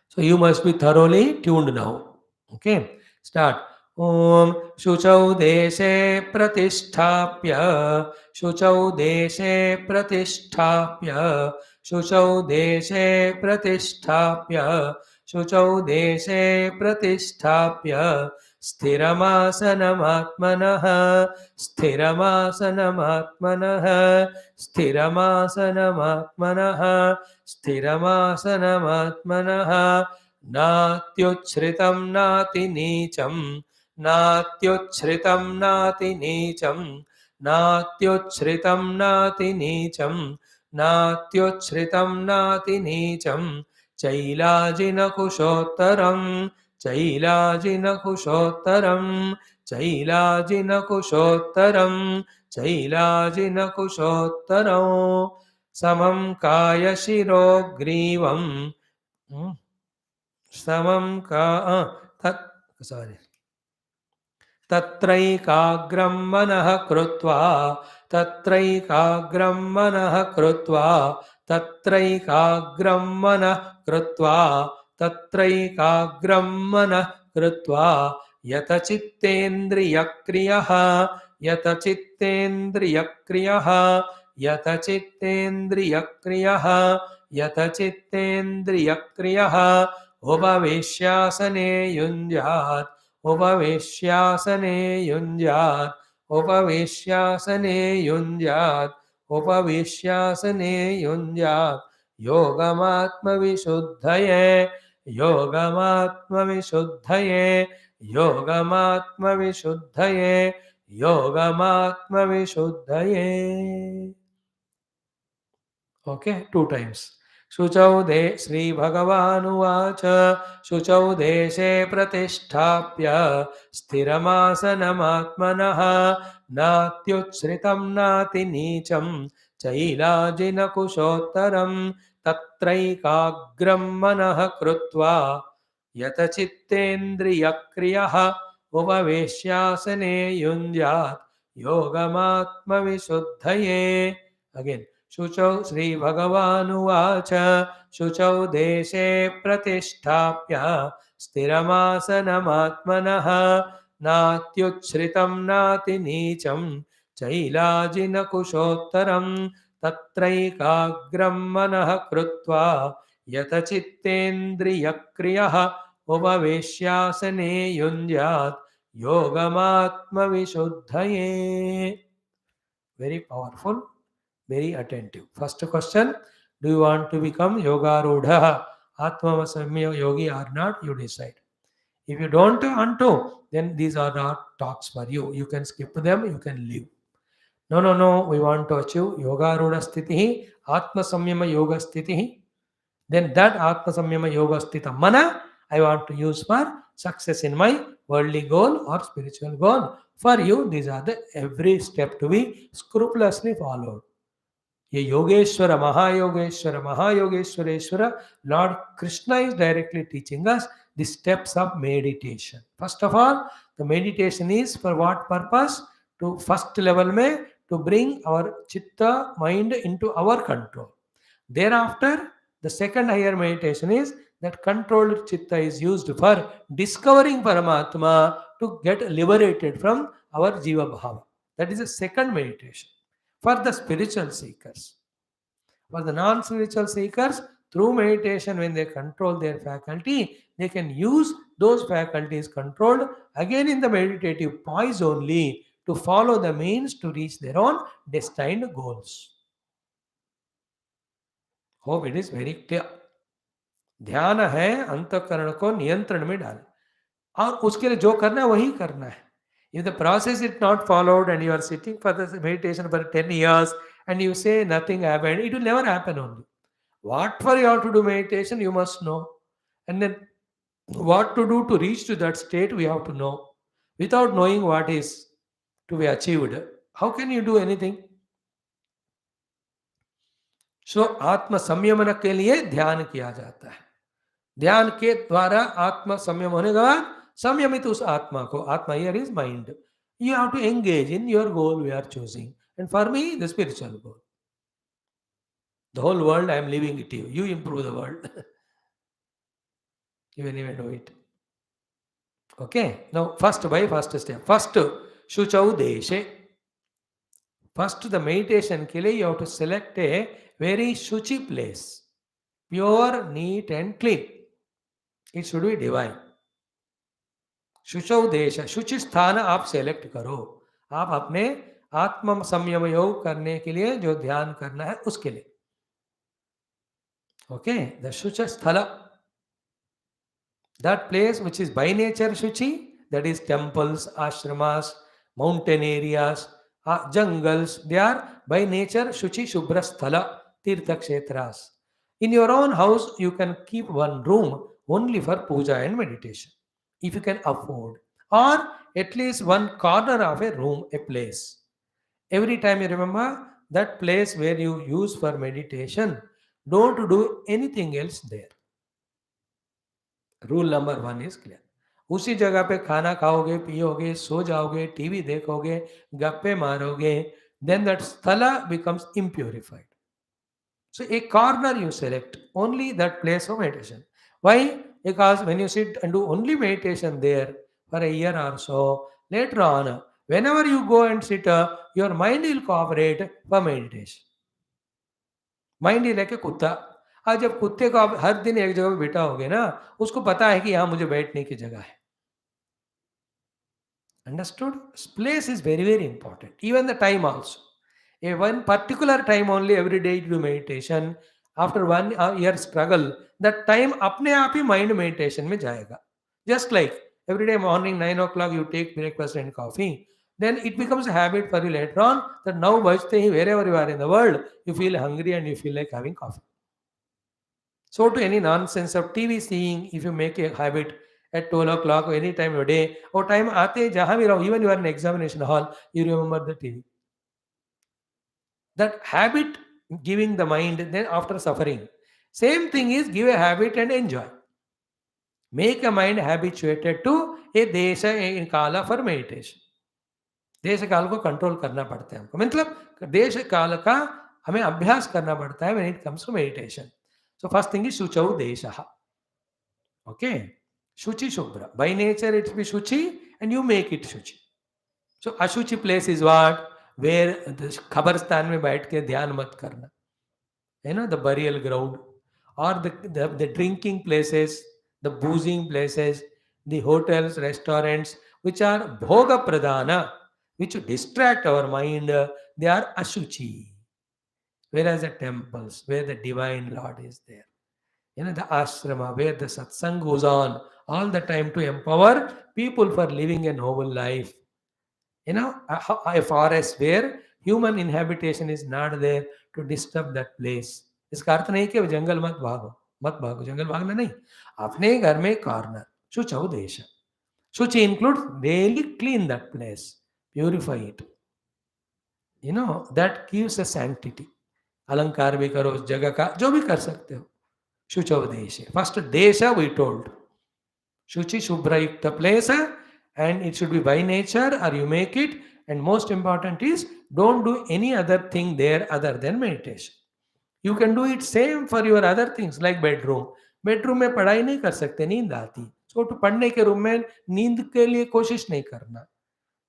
[SPEAKER 1] So you must be thoroughly tuned now. Okay, start. Om Shuchau Deshe Pratishthapya, Shuchau Deshe Pratishthapya, Shuchau Deshe Pratishthapya, Shuchau Deshe Pratishthapya, Sthiramasanamaatmanah, Sthiramasanamaatmanah, Sthiramasanamaatmanah, Sthiramasanamaatmanah, Natyuchritam Nati Nicham, Natyuchritam Nati Nicham, Natyuchritam Nati Nicham, Natyuchritam Nati Nicham, Chailajina Kushottaram, Chailajina Kushottaram, Chailajina Kushottaram, Chailajina Kushottaram, Samam Kaya Shiro Grivam, Samam Ka, sorry. तत्रैकाग्रं मनः कृत्वा, तत्रैकाग्रं मनः कृत्वा, तत्रैकाग्रं मनः कृत्वा, तत्रैकाग्रं मनः कृत्वा, यतचित्तेन्द्रियक्रियः, यतचित्तेन्द्रियक्रियः, यतचित्तेन्द्रियक्रियः, यतचित्तेन्द्रियक्रियः, उपविश्यासने युञ्जात्, उपविश्यासने युञ्जात्, उपविश्यासने युञ्जात्, उपविश्यासने युञ्जात्, योगमात्मविशुद्धये, योगमात्मविशुद्धये, योगमात्मविशुद्धये, योगमात्मविशुद्धये. Okay, 2 times. Shuchau de Sri Bhagavanuvacha, Shuchau deshe pratishthapya, Sthiramasanamaatmanah, Natyuchritam Nati Nicham, Chailajina Kushottaram, Tatraikagram Manah Krutva, Yatachittendriyakriyah, Upaveshyasane Yunjat, Yogamatma Visuddhaye. Again. शुचौ Shri भगवानुवाच शुचौ देशे प्रतिष्ठाप्य स्थिरमासनमात्मनः नात्युच्छ्रितं नातिनीचं चैलाजिनकुशोत्तरं तत्रैकाग्रं मनः कृत्वा यतचित्तेन्द्रियक्रियः उपवेश्यासने युञ्जात् योगमात्मविशुद्धये. Very powerful. Very attentive. First question, do you want to become yoga rudha, atma samya yogi or not? You decide. If you don't want to, then these are not talks for you. You can skip them, you can leave. No, we want to achieve yoga rudha sthiti, atma samyama yoga sthiti. Then that atma samyama yoga sthita mana I want to use for success in my worldly goal or spiritual goal. For you, these are the every step to be scrupulously followed. Ye Yogeshwara, Mahayogeshwara, Mahayogeshwareshwara, Lord Krishna is directly teaching us the steps of meditation. First of all, the meditation is for what purpose? To first level mein, to bring our chitta mind into our control. Thereafter, the second higher meditation is that controlled chitta is used for discovering Paramatma to get liberated from our Jiva Bhava. That is the second meditation for the spiritual seekers. For the non spiritual seekers, through meditation, when they control their faculty, they can use those faculties controlled again in the meditative poise only to follow the means to reach their own destined goals. Hope it is very clear. ध्यान है अंतःकरण को नियंत्रण में डाल और उसके लिए जो करना है वही करना है. If the process is not followed and you are sitting for the meditation for 10 years and you say nothing happened, it will never happen only. What for you have to do meditation, you must know. And then what to do to reach to that state, we have to know. Without knowing what is to be achieved, how can you do anything? So, आत्म संयमन के लिए ध्यान किया जाता है. ध्यान के द्वारा आत्मा संयम होने के बाद संयमित उस आत्मा को, आत्मा here is mind, you have to engage in your goal we are choosing. And for me, the spiritual goal. The whole world I am leaving it to you. You improve the world. You will even do it. Okay. Now, first step. First, Shuchau Deshe. First, the meditation ke liye you have to select a very shuchi place. Pure, neat and clean. It should be divine. शुचौ देश, शुचि स्थान आप select करो. आप अपने आत्म संयम योग करने के लिए जो ध्यान करना है उसके लिए. ओके, द शुच स्थल, that place which is by nature shuchi, that is temples, ashramas, mountain areas, jungles, they are by nature shuchi shubhra sthala, tirtha kshetras. In your own house, you can keep one room only for puja and meditation, if you can afford, or at least one corner of a room, a place. Every time you remember that place where you use for meditation, don't do anything else there. Rule number 1 is clear. उसी जगह पे खाना खाओगे, पियोगे, सो जाओगे, TV देखोगे, गप्पे मारोगे, then that sthala becomes impurified. So a corner you select, only that place of meditation. Why? Because when you sit and do only meditation there for a year or so, later on, whenever you go and sit, your mind will cooperate for meditation. Mind is like a कुत्ता. आज जब कुत्ते को आप हर दिन एक जगह पे बिठाओगे ना, उसको पता है कि यहाँ मुझे बैठने की जगह है. Understood? Place is very, very important. Even the time also. A one particular time only every day you do meditation. After 1 year struggle, that time अपने आप ही mind meditation में जाएगा. Just like every day morning 9 o'clock you take breakfast and coffee. Then it becomes a habit for you later on that now बजते ही wherever you are in the world, you feel hungry and you feel like having coffee. So to any nonsense of TV seeing, if you make a habit at 12 o'clock or any time of day, or time आते जहाँ भी रहो, even you are in examination hall, you remember the TV. That habit giving the mind, then after suffering. Same thing is give a habit and enjoy. Make a mind habituated to a desha in kala for meditation. देश काल को control करना पड़ता है हमको, मतलब देश काल का हमें अभ्यास करना पड़ता है when it comes to meditation. So first thing is शुचौ देशः. Okay, Shuchi Shubhra. By nature it will be Shuchi and you make it Shuchi. So अशुचि place is what? Where the कब्रिस्तान में बैठ के ध्यान मत करना. You know, the burial ground or the drinking places, the boozing places, the hotels, restaurants, which are bhoga pradana, which distract our mind, they are ashuchi. Whereas the temples, where the divine Lord is there, you know, the ashrama, where the satsang goes on all the time to empower people for living a noble life. You know, a forest where human inhabitation is not there to disturb that place. इसका अर्थ नहीं कि जंगल मत भागो, जंगल भागना नहीं. अपने घर में कॉर्नर, शुचौ देश. शुचि includes daily clean that place. Purify it. That gives a sanctity. अलंकार भी करो, उस जगह का जो भी कर सकते हो. शुचौ देशे. First desha we told. Shuchi Shubhra Yukta place, and it should be by nature or you make it. And most important is don't do any other thing there other than meditation. You can do it same for your other things like bedroom. Bedroom में पढ़ाई नहीं कर सकते, नींद आती. सो तो पढ़ने के रूम में नींद के लिए कोशिश नहीं करना.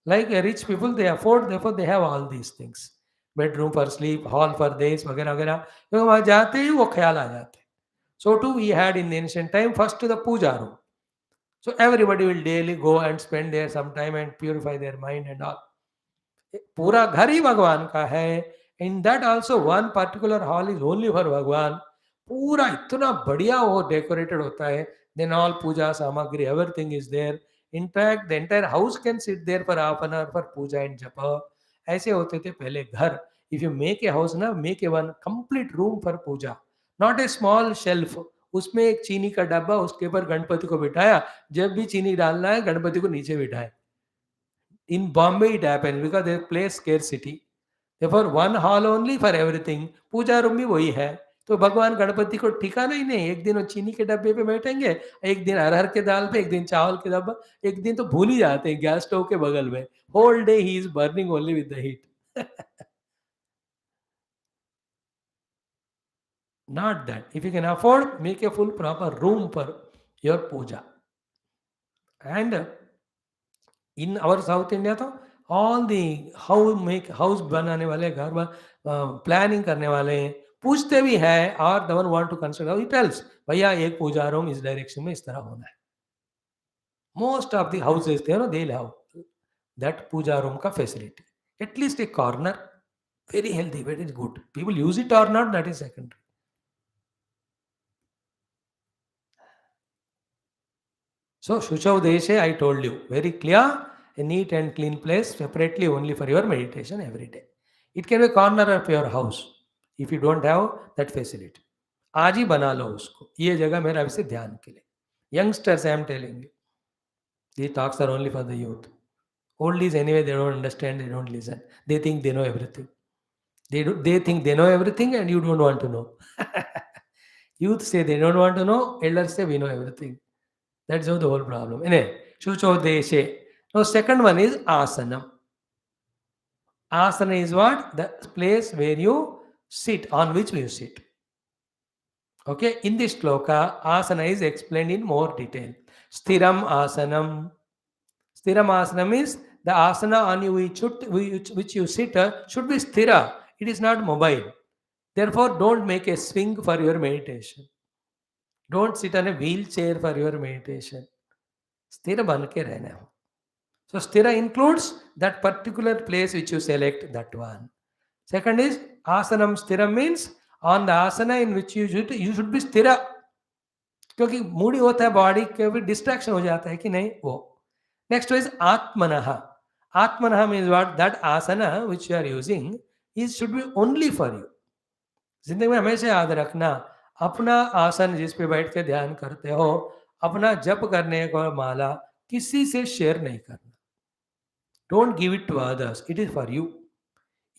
[SPEAKER 1] Like rich people they afford, therefore they have all these things. Bedroom for sleep, hall for this वगैरह वगैरह. तो वहाँ जाते ही वो ख्याल आ जाते. So too we had in the ancient time first to the puja room. So everybody will daily go and spend there some time and purify their mind and all. पूरा घर ही भगवान का है. In that also one particular hall is only for भगवान. पूरा इतना बढ़िया वो डेकोरेटेड होता है. Then all puja samagri everything is there. In fact the entire house can sit there for half an hour for puja and jap. ऐसे होते थे पहले घर. If you make a house ना, make a one complete room for puja, not a small shelf. उसमें एक चीनी का डब्बा, उसके ऊपर गणपति को बिठाया. जब भी चीनी डालना है गणपति को नीचे बिठाए. In Bombay it happens because they place scarcity. Therefore one hall only for everything. Puja room भी वही है. तो भगवान गणपति को ठिकाना ही नहीं. एक दिन वो चीनी के डब्बे पे बैठेंगे, एक दिन अरहर के दाल पे, एक दिन चावल के डब्बा, एक दिन तो भूल ही जाते हैं गैस स्टोव के बगल में. होल डे ही is burning only with the heat. Not that. If you can afford, make a full proper room for your puja. And in our South India तो all the house बनाने वाले, घर planning करने वाले पूछते भी हैं, और the one want to construct, he tells भैया एक पूजा रूम इस डायरेक्शन में इस तरह होना है. Most of the houses they'll have that puja room का facility, at least a corner. Very healthy, very good. People use it or not, that is secondary. So Shuchau Deshe, I told you, very clear, a neat and clean place separately only for your meditation every day. It can be a corner of your house if you don't have that facility. आज ही बना लो उसको, ये जगह मेरा वैसे ध्यान के लिए. Youngsters, I am telling you, these talks are only for the youth. Oldies anyway, they don't understand, they don't listen. They think they know everything. They think they know everything and you don't want to know. Youth say they don't want to know, elders say we know everything. That's how the whole problem. Anyway, Shucho Deshe. Now, second one is Asana. Asana is what? The place where you sit, on which you sit. Okay, in this shloka, Asana is explained in more detail. Stiram Asanam. Stiram Asanam is the asana on which you sit should be sthira. It is not mobile. Therefore, don't make a swing for your meditation. Don't sit on a wheelchair for your meditation. Sthira ban ke rehna ho. So sthira includes that particular place which you select, that one. Second is asanam sthira means on the asana in which you should be sthira. क्योंकि Moody होता है body के भी distraction हो जाता है कि नहीं वो. नेक्स्ट इज आत्मनः. आत्मनः means what? That asana which you are using is should be only for you. जिंदगी में हमेशा याद रखना, अपना आसन जिस पे बैठ के ध्यान करते हो, अपना जप करने को माला किसी से शेयर नहीं करना. Don't give it to others. It is for you.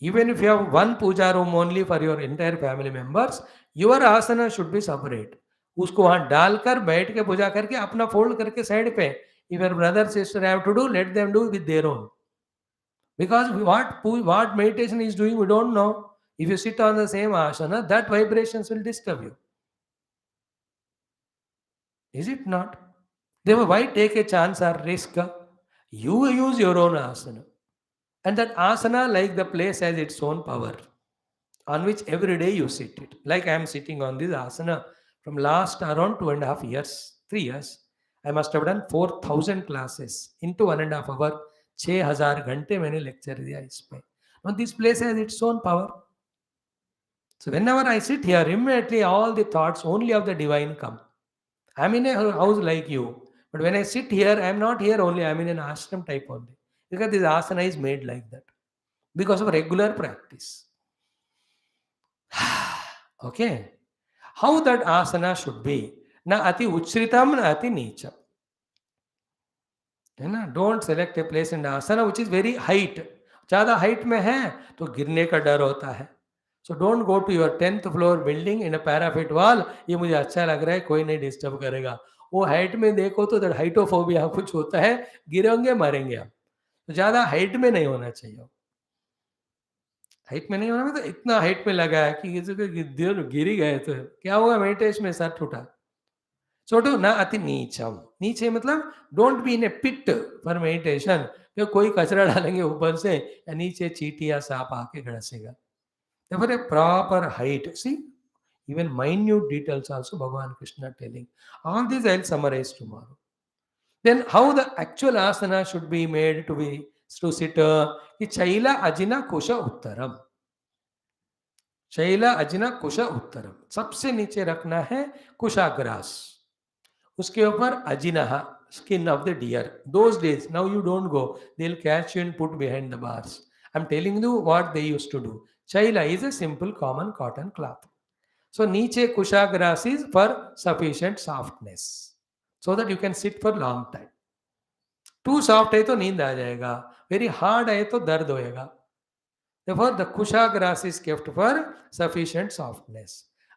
[SPEAKER 1] Even if you have one puja room only for your entire family members, your asana should be separate. उसको वहां डालकर बैठ के पूजा करके अपना फोल्ड करके साइड पे. If your brother sister have to do, let them do with their own. Because what meditation is doing, we don't know. If you sit on the same asana, that vibrations will disturb you. Is it not? Therefore, why take a chance or risk? You use your own asana. And that asana, like the place, has its own power on which every day you sit it. Like I am sitting on this asana from last around 2.5 years, 3 years. I must have done 4,000 classes into 1.5 hour. 6,000 घंटे मैंने lecture दिया इस पे. Now this place has its own power. So whenever I sit here, immediately all the thoughts only of the divine come. I am in a house like you, but when I sit here, I am not here only. I am in an ashram type only, because this asana is made like that because of regular practice. Okay, how that asana should be? Na ati uchritam, na ati nicham. है ना. Don't select a place in asana which is very height. ज़्यादा height में है तो गिरने का डर होता है. So don't go to your 10th floor building in a parapet wall. ये मुझे अच्छा लग रहा है, कोई नहीं डिस्टर्ब करेगा. वो हाइट में देखो तो हाइटोफोबिया कुछ होता है, गिरोगे मरेंगे आप. तो ज़्यादा हाइट में नहीं होना चाहिए. हाइट में नहीं होना मतलब इतना हाइट में लगा है कि किसी को गिर ही गए तो क्या होगा, मेडिटेशन में सर टूटा. छोटू ना अति नीचम. नीचे मतलब don't be in a pit for meditation. कि कोई कचरा डालेंगे ऊपर से या नीचे चींटी या सांप आके गड़सेगा. Therefore, a proper height. See, even minute details also Bhagavan Krishna telling. All these I'll summarize tomorrow. Then how the actual asana should be made to sit. कि Chaila Ajina Kusha Uttaram. Shaila Ajna कुशा उत्तरम. सबसे नीचे रखना है कुशाग्रास. उसके ऊपर अजिनहा, skin of the deer. Those days now you don't go, they will catch you and put behind the bars. I am telling you what they used to do. Shaila is a simple common cotton cloth. So नीचे kusha grass is for sufficient softness, so that you can sit for long time. Too soft है तो नींद आ जाएगा, very hard है तो दर्द होएगा. Therefore, the kusha grass is kept for sufficient softness.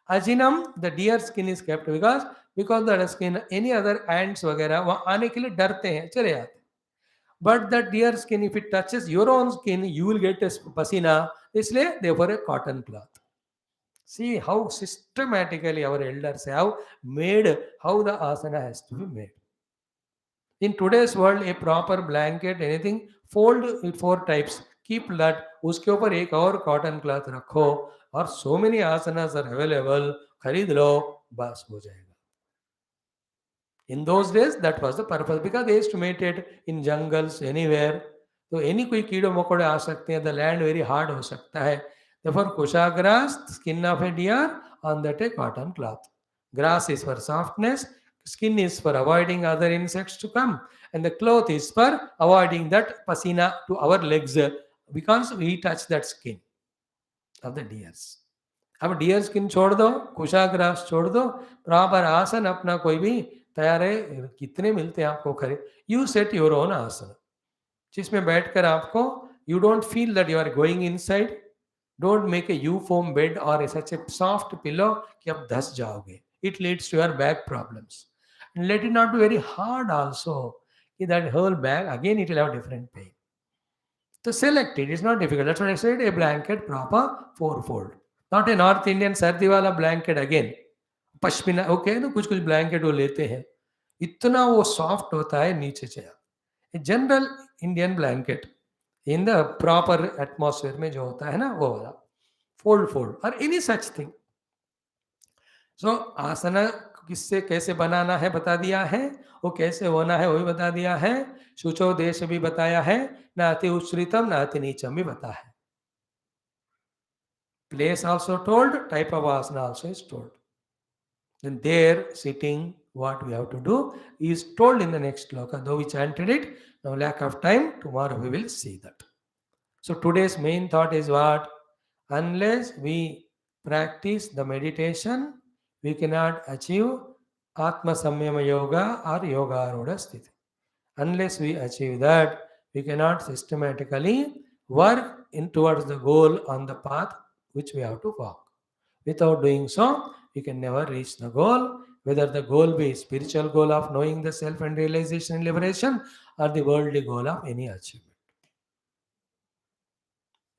[SPEAKER 1] Ajinam, the deer skin is kept because the skin, any other ants वगैरह वहाँ आने के लिए डरते हैं, चले जाते हैं. But the deer skin, if it touches your own skin, you will get a pasina. इसलिए therefore a cotton cloth. See how systematically our elders have made how the asana has to be made. In today's world, a proper blanket, anything, fold it 4 types. Keep that. उसके ऊपर एक और cotton cloth रखो और so many asanas are available. खरीद लो, बस हो जाएगा. In those days, that was the purpose because they used to meditate in jungles anywhere. तो any कोई कीड़े मकोड़े आ सकते हैं. The land very hard हो सकता है. Therefore, kusha grass, skin of a deer, on that a cotton cloth. Grass is for softness. Skin is for avoiding other insects to come, and the cloth is for avoiding that pasina to our legs because we touch that skin of the deers. अब dear skin छोड़ दो, कुशा grass छोड़ दो, proper आसन अपना कोई भी तैयार है. कितने मिलते हैं आपको खरीद. यू सेट योर ओन आसन जिसमें बैठकर आपको you don't feel that you are going inside. Don't make a you foam bed और सच ए सॉफ्ट पिलो कि आप धस जाओगे. It leads to your back problems. Let it not be very hard also. That whole bag, again it will have different pain. So select it. It's not difficult. That's what I said. A blanket proper 4-fold. Not a North Indian सर्दी वाला blanket again. Pashmina okay ना, कुछ कुछ blanket वो लेते हैं, इतना वो सॉफ्ट होता है नीचे से. A general Indian blanket in the proper atmosphere में जो होता है ना, वो वाला फोल्ड और एनी सच थिंग. सो आसना किससे कैसे बनाना है बता दिया है, वो कैसे होना है वो भी बता दिया है. शुचो देश भी बताया है, न अति उच्छ्रितम न अति नीचम भी बता है. Place also told, type of asana also is told. Then there sitting, what we have to do is told in the next shloka, though we chanted it. Now lack of time, tomorrow we will see that. So today's main thought is what? Unless we practice the meditation, we cannot achieve Atma Samyama Yoga or Yoga Arudha Sthiti. Unless we achieve that, we cannot systematically work in towards the goal on the path which we have to walk. Without doing so, we can never reach the goal, whether the goal be spiritual goal of knowing the self and realization and liberation or the worldly goal of any achievement.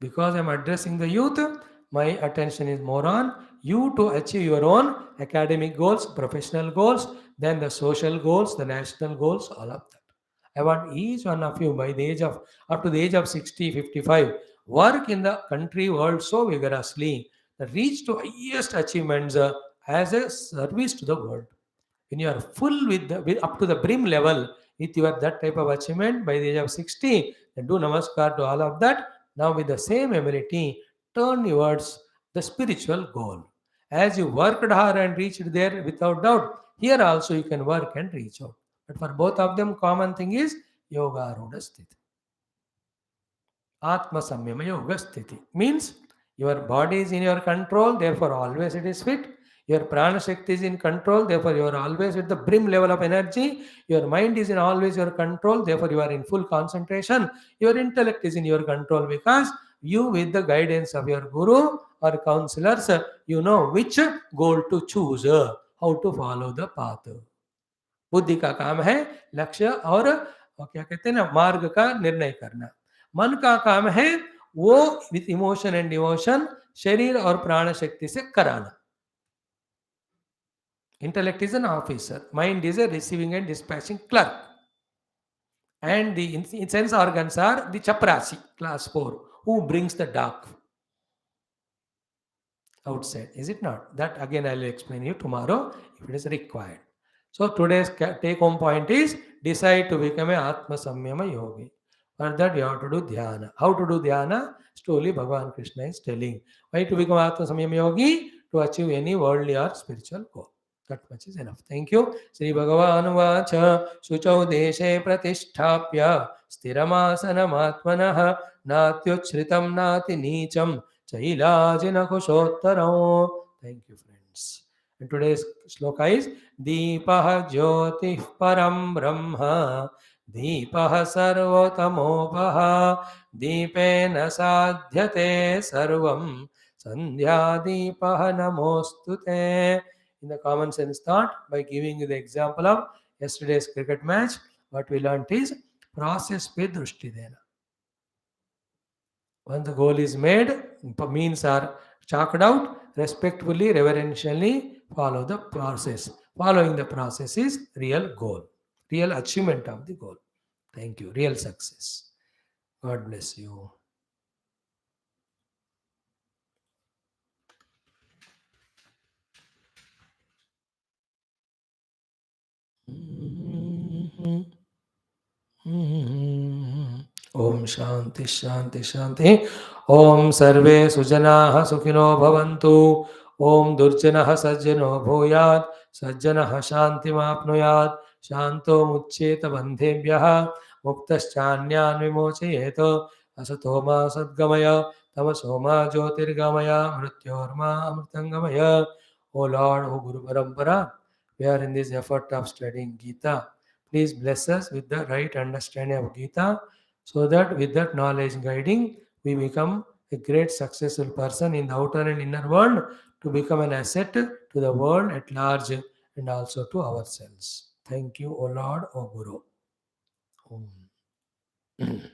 [SPEAKER 1] Because I am addressing the youth, my attention is more on you to achieve your own academic goals, professional goals, then the social goals, the national goals, all of that. I want each one of you by the age of, up to the age of 60, 55, work in the country world so vigorously that reach to highest achievements as a service to the world. When you are full with up to the brim level with your that type of achievement by the age of 60, then do namaskar to all of that. Now with the same ability, turn towards the spiritual goal. As you worked hard and reached there without doubt, here also you can work and reach out. But for both of them, common thing is yoga arudha sthiti. Atma samyama yoga sthiti means your body is in your control, therefore always it is fit. Your prana shakti is in control, therefore you are always at the brim level of energy. Your mind is in always your control, therefore you are in full concentration. Your intellect is in your control because you, with the guidance of your guru or counselors, you know which goal to choose, how to follow the path. बुद्धि का काम है लक्ष्य और क्या कहते हैं ना, मार्ग का निर्णय करना. मन का काम है वो विथ इमोशन एंड डिवोशन शरीर और प्राण शक्ति से कराना. Intellect is an officer, mind is a receiving and dispatching clerk, and the sense organs are the chaprasi, class 4, who brings the dark outside. Is it not? That again I will explain you tomorrow if it is required. So today's take home point is decide to become a Atma Samyama Yogi. For that you have to do dhyana. How to do dhyana? Slowly Bhagavan Krishna is telling. Why to become Atma Samyama Yogi? To achieve any worldly or spiritual goal. That much is enough. Thank you. Sri Bhagavan Vacha Shuchau Deshe Pratisthapya Sthiramasanamatmanah Natyuchritam Nati Nicham Chailajina Kushottarao. Thank you, friends. And today's shloka is Deepah Jyotih Param Brahma Deepah Sarvotamopah Deepena Sadhyate Sarvam Sandhya Deepah Namostute. In the common sense thought, by giving you the example of yesterday's cricket match, what we learnt is process pe drushti dena. Once the goal is made, means are chalked out, respectfully, reverentially follow the process. Following the process is real goal, real achievement of the goal. Thank you. Real success. God bless you. Om Shanti Shanti Shanti. Om Sarve Sujanaha Sukhino Bhavantu. Om Durjanaha Sajjano Bhuyat. Sajjanaha Shanti Mapnuyat. Shanto Muccheta Bandhebhyaha. Muktaschanyan Vimochayeto. Asatoma Sadgamaya. Tamasoma Jyotirgamaya. Mrityorma Amritangamaya. O Lord, O Guru Parampara, we are in this effort of studying Geetha. Please bless us with the right understanding of Geetha, so that with that knowledge guiding, we become a great successful person in the outer and inner world, to become an asset to the world at large and also to ourselves. Thank you, O Lord, O Guru. Om.